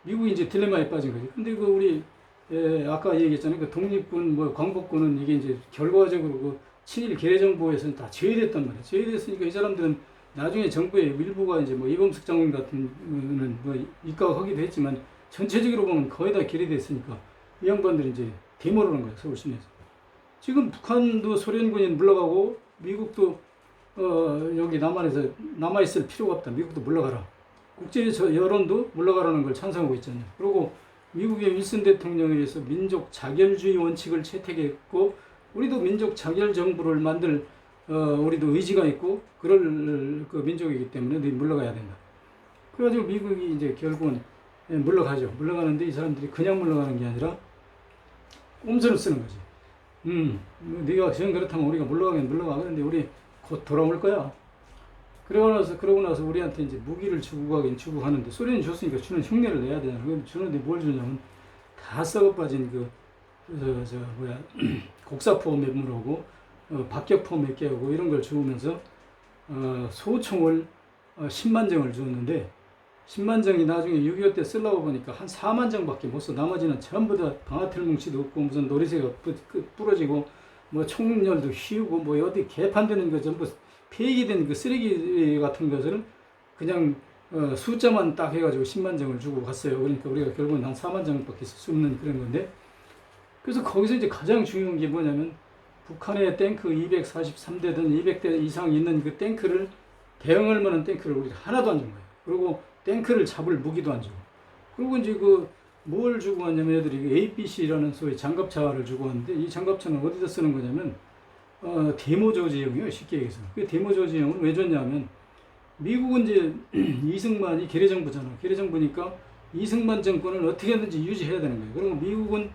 Speaker 1: 미국이 이제 딜레마에 빠진 거지. 근데 우리 아까 얘기했잖아요. 그 독립군, 광복군은 이게 이제 결과적으로 그 친일 계례정부에서는 다 제외됐단 말이에요. 제외됐으니까 이 사람들은 나중에 정부의 일부가 이제 이범석 장군 같은 거는 입각하기도 했지만 전체적으로 보면 거의 다 계례됐으니까 이 양반들이 이제 데모를 한 거예요. 서울 시내에서. 지금 북한도 소련군이 물러가고 미국도 여기 남한에서 남아있을 필요가 없다. 미국도 물러가라. 국제 여론도 물러가라는 걸 찬성하고 있잖아요. 그리고 미국의 윌슨 대통령에 의해서 민족 자결주의 원칙을 채택했고 우리도 민족 자결 정부를 만들 우리도 의지가 있고 그럴 그 민족이기 때문에 물러가야 된다. 그래가지고 미국이 이제 결국은 물러가죠. 물러가는데 이 사람들이 그냥 물러가는 게 아니라 꼼수를 쓰는 거지. 네가 정 그렇다면 우리가 물러가면 물러가. 그런데 우리 곧 돌아올 거야. 그러고 나서 우리한테 이제 무기를 주고 가긴 주고 하는데 소련이 줬으니까 주는 흉내를 내야 되잖아. 그럼 주는데 뭘 주냐면 다 썩어 빠진 곡사포 몇 물하고 박격포 몇 개하고 이런 걸 주면서 소총을 10만 정을 주었는데 10만 정이 나중에 6.25 때 쓰려고 보니까 한 4만 정밖에 못 써. 나머지는 전부 다 방아틀 뭉치도 없고 무슨 놀이새가 부러지고 총열도 휘우고 어디 개판되는 거 전부 폐기된 그 쓰레기 같은 것을 그냥 숫자만 딱 해가지고 10만 정을 주고 갔어요. 그러니까 우리가 결국은 한 4만 정밖에 쓸 수 없는 그런 건데 그래서 거기서 이제 가장 중요한 게 뭐냐면 북한의 탱크 243대든 200대 이상 있는 그 탱크를 대응할 만한 탱크를 우리가 하나도 안 준 거예요. 그리고 탱크를 잡을 무기도 안 주고 그리고 이제 뭘 주고 왔냐면 애들이 APC라는 소위 장갑차를 주고 왔는데 이 장갑차는 어디다 쓰는 거냐면 데모 저지형이에요. 쉽게 얘기해서. 그 데모 저지형은 왜 줬냐면 미국은 이제 이승만이 계례정부잖아. 계례정부니까 이승만 정권을 어떻게든지 유지해야 되는 거예요. 그리고 미국은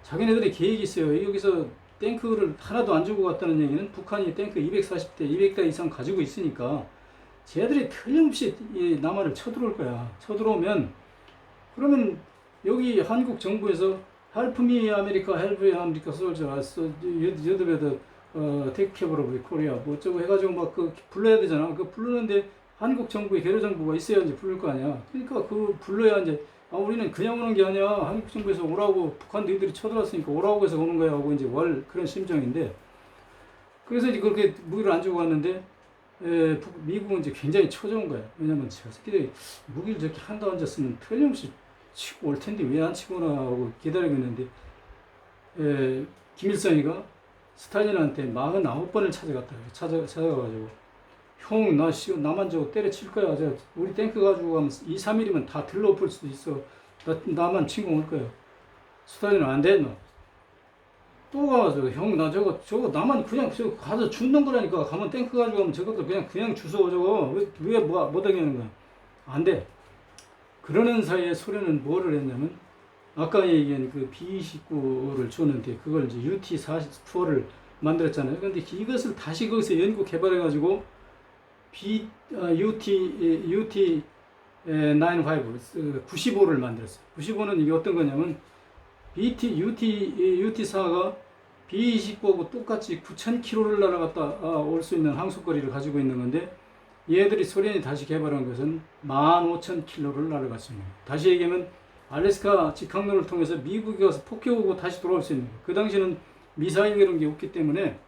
Speaker 1: 자기네들의 계획이 있어요. 여기서 탱크를 하나도 안 주고 갔다는 얘기는 북한이 탱크 240대, 200대 이상 가지고 있으니까 쟤들이 틀림없이 이 남한을 쳐들어올 거야. 쳐들어오면 그러면 여기 한국 정부에서 Help me America, Help me America soldier, 여드베드 take care of Korea 어쩌고 해가지고 불러야 되잖아. 그 부르는데 한국 정부의 계례 정부가 있어야 이제 부를 거 아니야. 그러니까 불러야 이제 우리는 그냥 오는 게 아니야. 한국 정부에서 오라고 북한 너희들이 쳐들어왔으니까 오라고 해서 오는 거야 하고 이제 그런 심정인데 그래서 이제 그렇게 무기를 안 주고 왔는데 미국은 이제 굉장히 초조한 거야. 왜냐면 저 새끼들이 무기를 저렇게 한다 앉았으면 틀림없이 치고 올 텐데 왜 안 치고나 하고 기다리고 있는데 김일성이가 스탈린한테 49번을 찾아가가지고 형 나만 저거 때려칠 거야. 우리 탱크 가지고 가면 2, 3일이면 다 들러엎을 수도 있어. 나만 침공할 거야. 스탈린은 안 돼, 너. 또 가서 형 나 저거 나만 그냥 저거 가서 죽는 거라니까. 가면 탱크 가지고 가면 저것도 그냥 주워 저거 왜못 하게 하는 거야. 안 돼. 그러는 사이에 소련은 뭐를 했냐면 아까 얘기한 그 B-29를 줬는데 그걸 이제 UT-44를 만들었잖아요. 근데 이것을 다시 거기서 연구 개발해 가지고 UT 95를 만들었어요. 95는 이게 어떤 거냐면 UT4가 B-29하고 똑같이 9,000km를 날아갔다 올 수 있는 항속거리를 가지고 있는 건데 얘들이 소련이 다시 개발한 것은 15,000km를 날아갈 수 있는 거예요. 다시 얘기하면 알래스카 직항로를 통해서 미국에 가서 폭격하고 다시 돌아올 수 있는 거예요. 그 당시는 미사일 이런 게 없기 때문에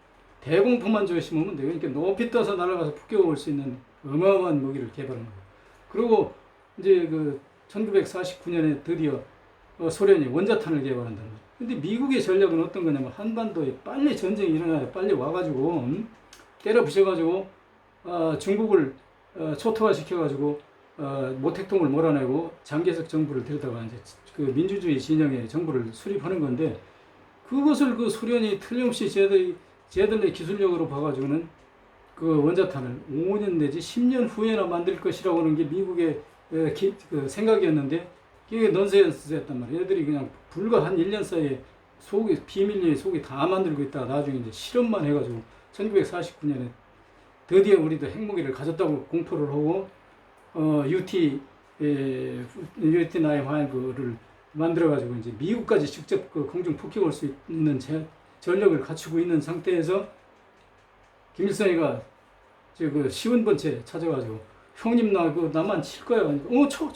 Speaker 1: 대공포만 조심하면 돼요. 그러니까 높이 떠서 날아가서 폭격을 올 수 있는 어마어마한 무기를 개발한 거예요. 그리고 이제 그 1949년에 드디어 소련이 원자탄을 개발한다는 거죠. 근데 미국의 전략은 어떤 거냐면 한반도에 빨리 전쟁이 일어나야 빨리 와가지고 때려 부셔가지고 중국을 초토화시켜가지고 모택동을 몰아내고 장개석 정부를 데려다가 이제 그 민주주의 진영의 정부를 수립하는 건데 그것을 그 소련이 틀림없이 쟤들의 기술력으로 봐가지고는 그 원자탄을 5년 내지 10년 후에나 만들 것이라고 하는 게 미국의 그 생각이었는데 이게 넌센스였단 말이에요. 얘들이 그냥 불과 한 1년 사이에 비밀리에 속이 다 만들고 있다가 나중에 이제 실험만 해가지고 1949년에 드디어 우리도 핵무기를 가졌다고 공포를 하고 UT-95를 만들어가지고 이제 미국까지 직접 그 공중 폭격할 수 있는 전력을 갖추고 있는 상태에서 김일성이가 그 쉬운 번째 찾아가지고 형님 나만 칠 거야. 쳐.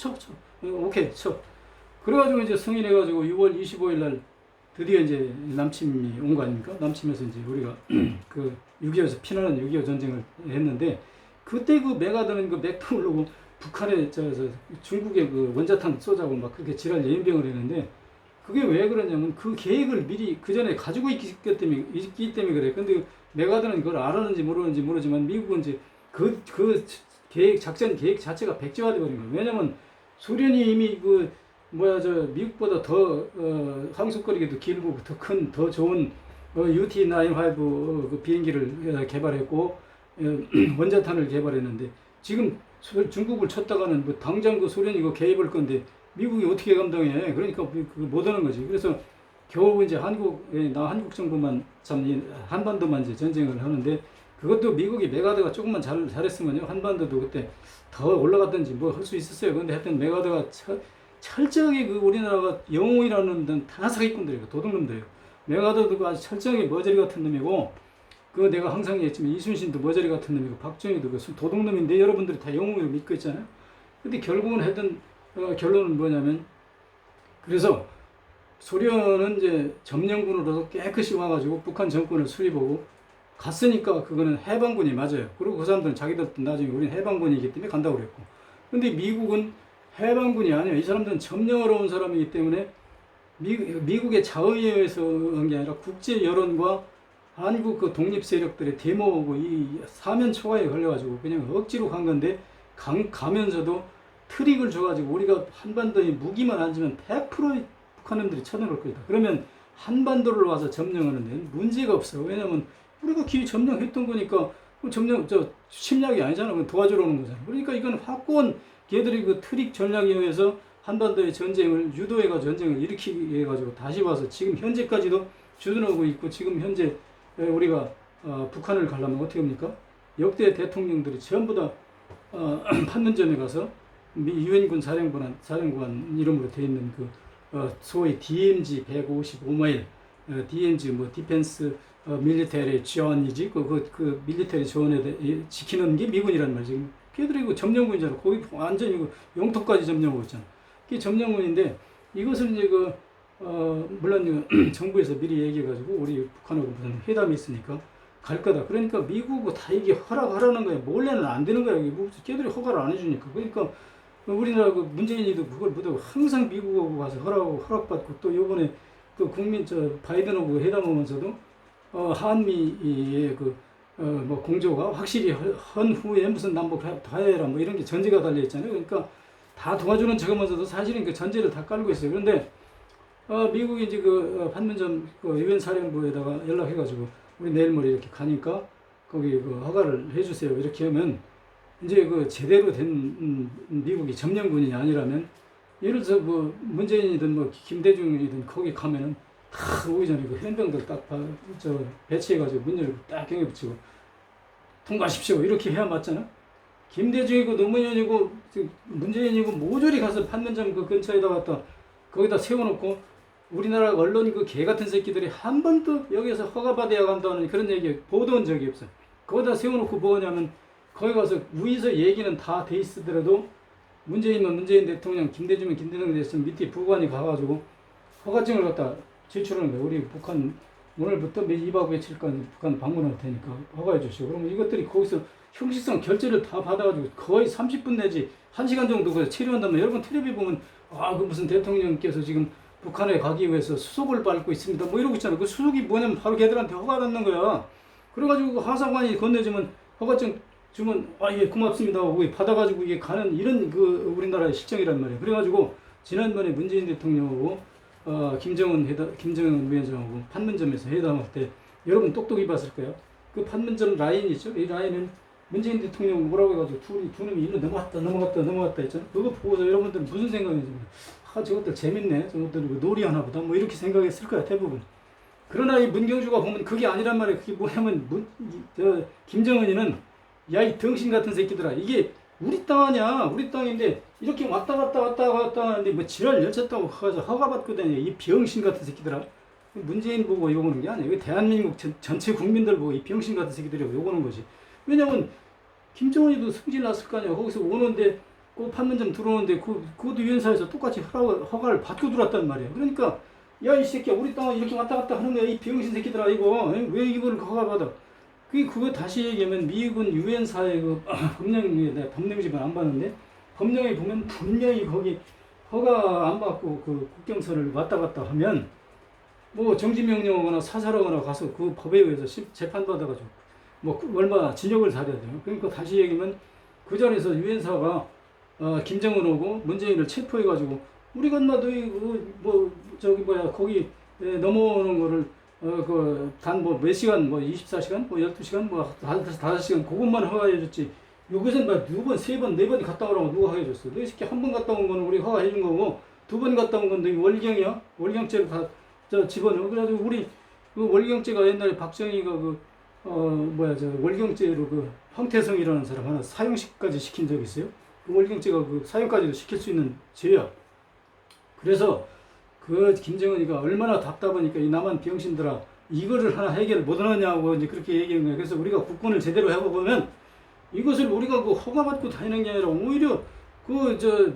Speaker 1: 오케이 쳐. 그래가지고 이제 승인해가지고 6월 25일 날 드디어 이제 남침이 온 거 아닙니까? 남침에서 이제 우리가 그 6.25에서 피나는 6.25 전쟁을 했는데 그때 그 메가드는 그 맥도 모르고 북한에 중국의 그 원자탄 쏘자고 막 그렇게 지랄 예인병을 했는데 그게 왜 그러냐면 그 계획을 미리 그 전에 가지고 있기 때문에 그래. 근데 메가드는 그걸 알았는지 모르지만 미국은 이제 그 계획 작전 계획 자체가 백지화돼 버린 거예요. 왜냐면 소련이 이미 미국보다 더 항속거리가 길고 더 큰 더 좋은 UT-95 그 비행기를 개발했고 원자탄을 개발했는데 지금 중국을 쳤다가는 뭐 당장 그 소련이 이거 개입할 건데 미국이 어떻게 감당해? 그러니까 못 하는 거지. 그래서 겨우 이제 한국 정부만 한반도만 이제 전쟁을 하는데 그것도 미국이 메가드가 조금만 잘했으면요 한반도도 그때 더 올라갔든지 뭐 할 수 있었어요. 근데 하여튼 메가드가 철저하게 그 우리나라가 영웅이라는 데는 다 사기꾼들이에요. 도둑놈들이에요. 메가드도 아주 철저하게 머저리 같은 놈이고 그 내가 항상 얘기했지만 이순신도 머저리 같은 놈이고 박정희도 그 도둑놈인데 여러분들이 다 영웅으로 믿고 있잖아요. 근데 결국은 하여튼 결론은 뭐냐면 그래서 소련은 이제 점령군으로서 깨끗이 와가지고 북한 정권을 수립하고 갔으니까 그거는 해방군이 맞아요. 그리고 그 사람들은 자기들도 나중에 우리는 해방군이기 때문에 간다고 그랬고. 근데 미국은 해방군이 아니에요. 이 사람들은 점령하러 온 사람이기 때문에 미국의 자의에 의해서 한 게 아니라 국제 여론과 한국 그 독립 세력들의 데모하고 이 사면 초과에 걸려가지고 그냥 억지로 간 건데 가면서도 트릭을 줘가지고 우리가 한반도에 무기만 안 주면 100% 북한놈들이 쳐들어올 거다. 그러면 한반도를 와서 점령하는 데는 문제가 없어요. 왜냐면 우리가 점령했던 거니까 침략이 아니잖아. 도와주러 오는 거잖아. 그러니까 이건 확고한 걔들이 그 트릭 전략에 의해서 한반도의 전쟁을 유도해가지고 전쟁을 일으키게 해가지고 다시 와서 지금 현재까지도 주둔하고 있고 지금 현재 우리가 북한을 가려면 어떻게 합니까? 역대 대통령들이 전부 다 판문점에 가서 유엔군 사령관 이름으로 되어 있는 그 소위 DMZ 155마일 DMZ 뭐 디펜스 밀리터리 지원이지 그 밀리터리 지원에 지키는 게 미군이란 말이지. 걔들이 그 점령군이잖아. 거기 완전히 그 영토까지 점령하고 있잖아. 그게 점령군인데 이것을 이제 물론 정부에서 미리 얘기해가지고 우리 북한하고 무슨 회담이 있으니까 갈 거다. 그러니까 미국은 다 이게 허락하라는 거야. 몰래는 안 되는 거야. 걔들이 허가를 안 해주니까. 그러니까 우리나라 그 문재인이도 그걸 못하고 항상 미국하고 가서 허락받고 또 요번에 그 바이든하고 회담하면서도 한미의 공조가 확실히 한 후에 무슨 남북 다해라 뭐 이런 게 전제가 달려 있잖아요. 그러니까 다 도와주는 척하면서도 사실은 그 전제를 다 깔고 있어요. 그런데 미국이 이제 판문점 유엔 사령부에다가 연락해가지고 우리 내일 모레 이렇게 가니까 거기 허가를 해주세요. 이렇게 하면 이제 제대로 된 미국이 점령군이 아니라면 예를 들어서 문재인이든 김대중이든 거기 가면은 다 오기 전에 해병들 딱 배치해가지고 문 열고 딱 경에 붙이고 통과하십시오 이렇게 해야 맞잖아. 김대중이고 노무현이고 문재인이고 모조리 가서 판문점 근처에다 갖다 거기다 세워놓고 우리나라 언론 개 같은 새끼들이 한 번도 여기서 허가받아야 간다는 그런 얘기 보도한 적이 없어요. 거기다 세워놓고 뭐냐면 거기 가서 위에서 얘기는 다 돼 있으더라도 문재인은 문재인 대통령, 김대중은 김대중 대통령 밑에 부관이 가가지고 허가증을 갖다 제출하는 거예요. 우리 북한 오늘부터 2박 며칠간 북한 방문할 테니까 허가해 주시오. 그러면 이것들이 거기서 형식상 결제를 다 받아가지고 거의 30분 내지 1시간 정도 체류한다면 여러분 텔레비 보면 그 무슨 대통령께서 지금 북한에 가기 위해서 수속을 밟고 있습니다. 뭐 이러고 있잖아요. 그 수속이 뭐냐면 바로 걔들한테 허가 받는 거야. 그래가지고 하사관이 건네주면 허가증 주면 예 고맙습니다 하고 받아가지고 이게 가는 이런 우리나라의 실정이란 말이에요. 그래가지고 지난번에 문재인 대통령하고 김정은 위원장하고 판문점에서 회담할 때 여러분 똑똑히 봤을 거예요. 그 판문점 라인 있죠? 이 라인은 문재인 대통령 뭐라고 해가지고 두 놈이 일로 넘어갔다 했잖아요. 그거 보고서 여러분들 무슨 생각인지 저것들 재밌네. 저것들 놀이 하나 보다. 뭐 이렇게 생각했을 거야 대부분. 그러나 이 문경주가 보면 그게 아니란 말이에요. 그게 뭐냐면 김정은이는 야 이 등신 같은 새끼들아 이게 우리 땅 아니야. 우리 땅인데 이렇게 왔다 갔다 하는데 뭐 지랄 열쳤다고 허가 받고 다녀. 이 병신 같은 새끼들아. 문재인 보고 요거는 게 아니야. 대한민국 전체 국민들 보고 이 병신 같은 새끼들이 요거는 거지. 왜냐면 김정은이도 승질 났을 거 아니야. 거기서 오는데 판문점 들어오는데 그것도 유엔사에서 똑같이 허가를 받고 들어왔단 말이야. 그러니까 야 이 새끼야 우리 땅은 이렇게 왔다 갔다 하는 거야. 이 병신 새끼들아 이거 왜 이걸 허가 받아. 그거 다시 얘기하면 미국은 유엔사의 법령에 법령집은 안 봤는데 법령에 보면 분명히 거기 허가 안 받고 국경선을 왔다 갔다 하면 뭐 정지명령하거나 사살하거나 가서 그 법에 의해서 재판받아가지고 얼마 징역을 살아야 돼요. 그러니까 다시 얘기하면 그 자리에서 유엔사가 김정은하고 문재인을 체포해가지고 우리가 너희 거기 넘어오는 거를 단 몇 시간 24시간 12시간 5시간 그것만 허가해 줬지. 요것은 두 번, 세 번, 네 번이 갔다 오라고 누가 허가해 줬어. 너 이 새끼 한 번 갔다 온 거는 우리 허가해 준 거고 두 번 갔다 온 건 너 월경이야. 월경죄를 다 집어넣어. 그래가지고 우리 월경죄가 옛날에 박정희가 월경죄로 황태성이라는 사람 하나 사형까지 시킨 적이 있어요. 그 월경죄가 사형까지도 시킬 수 있는 죄야. 그래서 김정은이가 얼마나 답답하니까 이 남한 병신들아 이거를 하나 해결을 못하느냐고 이제 그렇게 얘기하는 거예요. 그래서 우리가 국권을 제대로 해보면 이것을 우리가 허가받고 다니는 게 아니라 오히려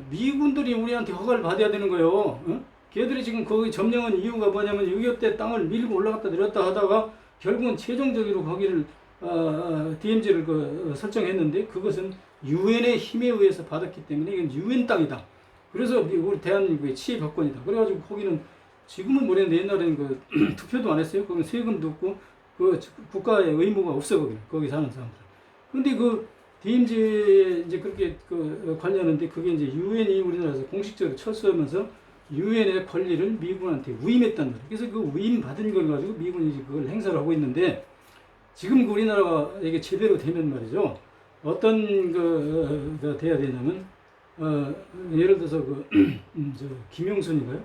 Speaker 1: 미군들이 우리한테 허가를 받아야 되는 거예요. 응? 걔들이 지금 거기 점령한 이유가 뭐냐면 6.25 때 땅을 밀고 올라갔다 내렸다 하다가 결국은 최종적으로 거기를 DMZ를 설정했는데 그것은 유엔의 힘에 의해서 받았기 때문에 이건 유엔 땅이다. 그래서 우리 대한민국의 치해 법권이다. 그래가지고 거기는 지금은 모르겠는데 옛날에는 투표도 안 했어요. 거기 세금도 없고 국가의 의무가 없어 거기 사는 사람들. 근데 DMZ 이제 그렇게 관련했는데 그게 이제 유엔이 우리나라에서 공식적으로 철수하면서 유엔의 권리를 미군한테 위임했단 말이에요. 그래서 위임 받은 걸 가지고 미군이 그걸 행사를 하고 있는데 지금 우리나라가 이게 제대로 되면 말이죠. 어떤 돼야 되냐면 예를 들어서 김영순인가요?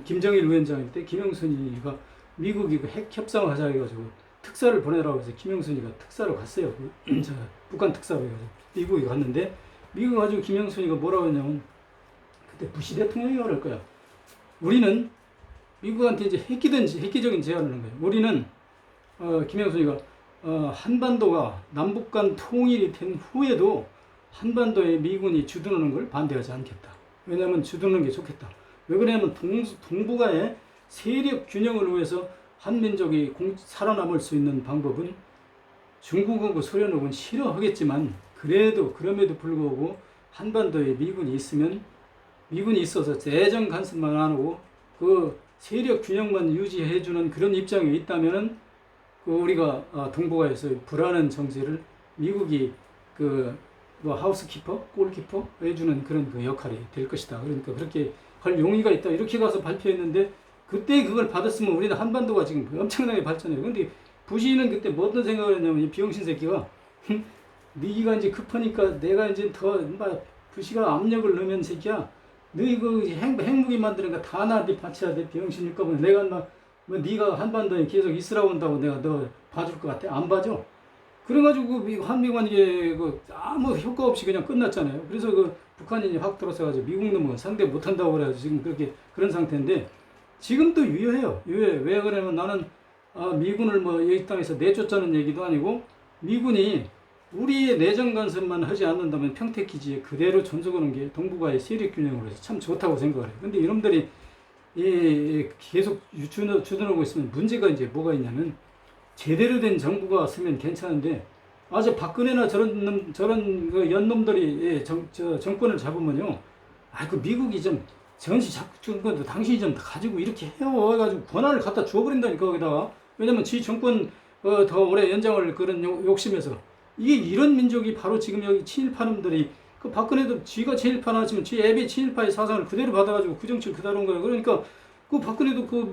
Speaker 1: 김정일 위원장일 때 김영순이가 미국이 핵 협상을 하자 해가지고 특사를 보내라고 해서 김영순이가 특사로 갔어요. 북한 특사로 해가지고 미국에 갔는데 미국 가지고 김영순이가 뭐라고 했냐면 그때 부시 대통령이 그럴 거야. 우리는 미국한테 이제 획기적인 제안을 하는 거예요. 우리는 김영순이가 한반도가 남북 간 통일이 된 후에도 한반도에 미군이 주둔하는 걸 반대하지 않겠다. 왜냐하면 주둔하는 게 좋겠다. 왜 그러냐면 동북아의 세력 균형을 위해서 한민족이 살아남을 수 있는 방법은 중국하고 소련하고는 싫어하겠지만 그럼에도 불구하고 한반도에 미군이 있어서 재정 간섭만 안 하고 세력 균형만 유지해주는 그런 입장이 있다면은 우리가 동북아에서 불안한 정세를 미국이 뭐 하우스키퍼, 골키퍼 해주는 그런 그 역할이 될 것이다. 그러니까 그렇게 할 용의가 있다. 이렇게 가서 발표했는데 그때 그걸 받았으면 우리는 한반도가 지금 엄청나게 발전해요. 근데 부시는 그때 뭐 어떤 생각을 했냐면 이 비용신 새끼가 네가 이제 급하니까 내가 이제 더 부시가 압력을 넣으면 새끼야 너희 그 핵무기 만드는 거 다 나한테 바쳐야 돼. 비용신 육가면 내가 뭐 네가 한반도에 계속 있으라고 한다고 내가 너 봐줄 것 같아? 안 봐줘. 그래가지고 한미 관계 그 아무 효과 없이 그냥 끝났잖아요. 그래서 그 북한이 확 들어서가지고 미국 놈은 상대 못한다고 그래가지고 지금 그렇게 그런 상태인데 지금도 유효해요. 유효해. 왜 그러냐면 나는 미군을 뭐 여기 땅에서 내쫓자는 얘기도 아니고 미군이 우리의 내정 간섭만 하지 않는다면 평택기지에 그대로 존속하는 게 동북아의 세력 균형으로 해서 참 좋다고 생각을 해요. 근데 이놈들이 계속 주둔하고 있으면 문제가 이제 뭐가 있냐면 제대로 된 정부가 쓰면 괜찮은데 아주 박근혜나 저런 그 연놈들이 정권을 잡으면요. 그 미국이 좀 전시 작전도 당신이 좀 가지고 이렇게 해요. 해가지고 권한을 갖다 주어버린다니까 거기다가. 왜냐면 지 정권 더 오래 연장을 그런 욕심에서 이게 이런 민족이 바로 지금 여기 친일파 놈들이 그 박근혜도 지가 친일파 나왔지만 지 애비 친일파의 사상을 그대로 받아가지고 그 정치를 그대로 한 거예요. 그러니까 그 박근혜도 그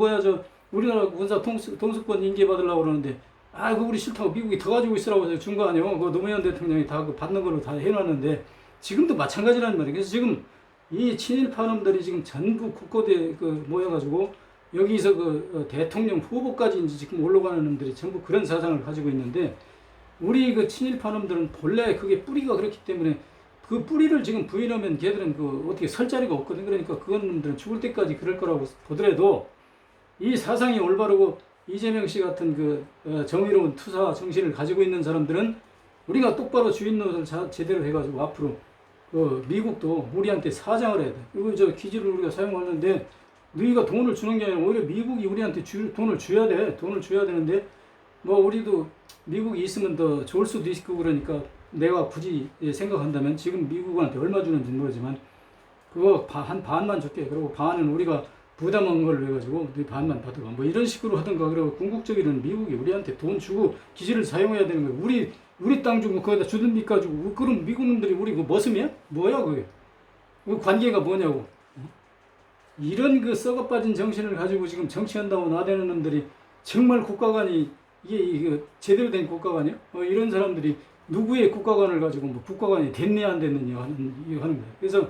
Speaker 1: 우리나라 군사 동수권 인계받으려고 그러는데 그거 우리 싫다고 미국이 더 가지고 있으라고 준 거 아니에요. 그 노무현 대통령이 다 그 받는 걸로 다 해놨는데 지금도 마찬가지라는 말이에요. 그래서 지금 이 친일파 놈들이 지금 전부 국고대에 모여가지고 여기서 대통령 후보까지 이제 지금 올라가는 놈들이 전부 그런 사상을 가지고 있는데 우리 그 친일파 놈들은 본래 그게 뿌리가 그렇기 때문에 그 뿌리를 지금 부인하면 걔들은 어떻게 설 자리가 없거든. 그러니까 그건 놈들은 죽을 때까지 그럴 거라고 보더라도 이 사상이 올바르고 이재명 씨 같은 정의로운 투사 정신을 가지고 있는 사람들은 우리가 똑바로 주인 노릇을 제대로 해가지고 앞으로 미국도 우리한테 사장을 해야 돼. 이거 기지를 우리가 사용하는데 너희가 돈을 주는 게 아니라 오히려 미국이 우리한테 돈을 줘야 돼. 돈을 줘야 되는데 뭐 우리도 미국이 있으면 더 좋을 수도 있고 그러니까 내가 굳이 생각한다면 지금 미국한테 얼마 주는지 모르지만 그거 한 반만 줄게. 그리고 반은 우리가 부담한 걸로 해가지고 네 반만 받아가 뭐 이런 식으로 하든가. 그리고 궁극적으로는 미국이 우리한테 돈 주고 기지를 사용해야 되는 거야. 우리 땅 주고 거기다 주둔 빚 가지고 그럼 미국 놈들이 우리 머슴이야? 뭐야 그게? 그 관계가 뭐냐고. 이런 썩어 빠진 정신을 가지고 지금 정치한다고 나대는 놈들이 정말 국가관이 이게 제대로 된 국가관이야? 이런 사람들이 누구의 국가관을 가지고 뭐 국가관이 됐냐 안 됐느냐 하는 거야. 그래서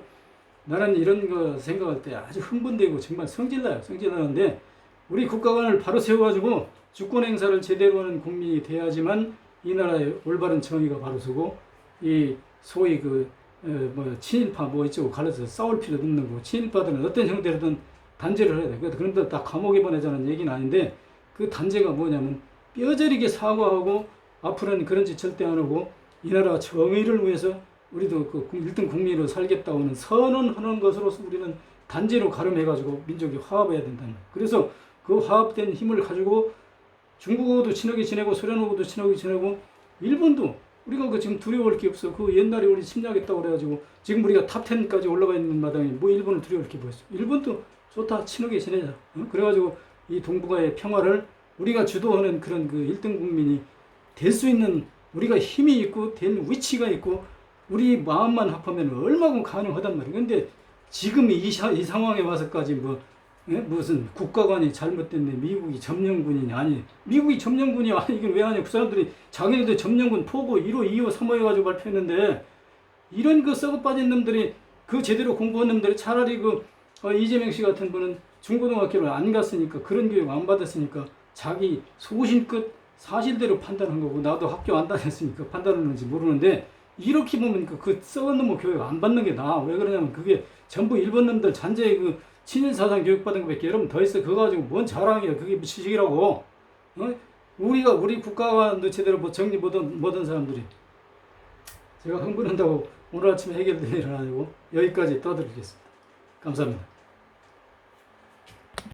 Speaker 1: 나는 이런 거 생각할 때 아주 흥분되고 정말 성질나는데 우리 국가관을 바로 세워가지고 주권 행사를 제대로 하는 국민이 돼야지만 이 나라의 올바른 정의가 바로 서고 이 소위 친일파 이쪽으로 갈라서 싸울 필요도 없는 거고 친일파들은 어떤 형태로든 단죄를 해야 돼. 그런데 다 감옥에 보내자는 얘기는 아닌데 그 단죄가 뭐냐면 뼈저리게 사과하고 앞으로는 그런 짓 절대 안 하고 이 나라 정의를 위해서 우리도 1등 국민으로 살겠다고는 선언하는 것으로서 우리는 단죄로 가름해가지고 민족이 화합해야 된다는 거예요. 그래서 그 화합된 힘을 가지고 중국하고도 친하게 지내고 소련하고도 친하게 지내고 일본도 우리가 지금 두려워할 게 없어. 옛날에 우리 침략했다고 그래가지고 지금 우리가 탑 10까지 올라가 있는 마당에 뭐 일본을 두려워할 게 뭐였어. 일본도 좋다. 친하게 지내자. 그래가지고 이 동북아의 평화를 우리가 주도하는 그런 1등 국민이 될 수 있는 우리가 힘이 있고 될 위치가 있고 우리 마음만 합하면 얼마나 가능하단 말이에요. 근데 지금 이 상황에 와서까지 무슨 국가관이 잘못됐네. 미국이 점령군이냐. 아니 미국이 점령군이 아니긴 왜 하냐. 그 사람들이 자기네들 점령군 포고 1호 2호 3호 해가지고 발표했는데 이런 썩어 빠진 놈들이 제대로 공부한 놈들이 차라리 이재명 씨 같은 분은 중고등학교를 안 갔으니까 그런 교육 안 받았으니까 자기 소신껏 사실대로 판단한 거고 나도 학교 안 다녔으니까 판단하는지 모르는데 이렇게 보면 썩은 놈의 교육 안 받는 게 나아. 왜 그러냐면 그게 전부 일본 놈들 잔재의 친일사상 교육받은 것밖에 여러분 더 있어. 그거 가지고 뭔 자랑이야. 그게 지식이라고. 우리 국가관도 제대로 정리 못한 사람들이. 제가 흥분한다고 오늘 아침에 해결될 일은 아니고 여기까지 떠들겠습니다. 감사합니다.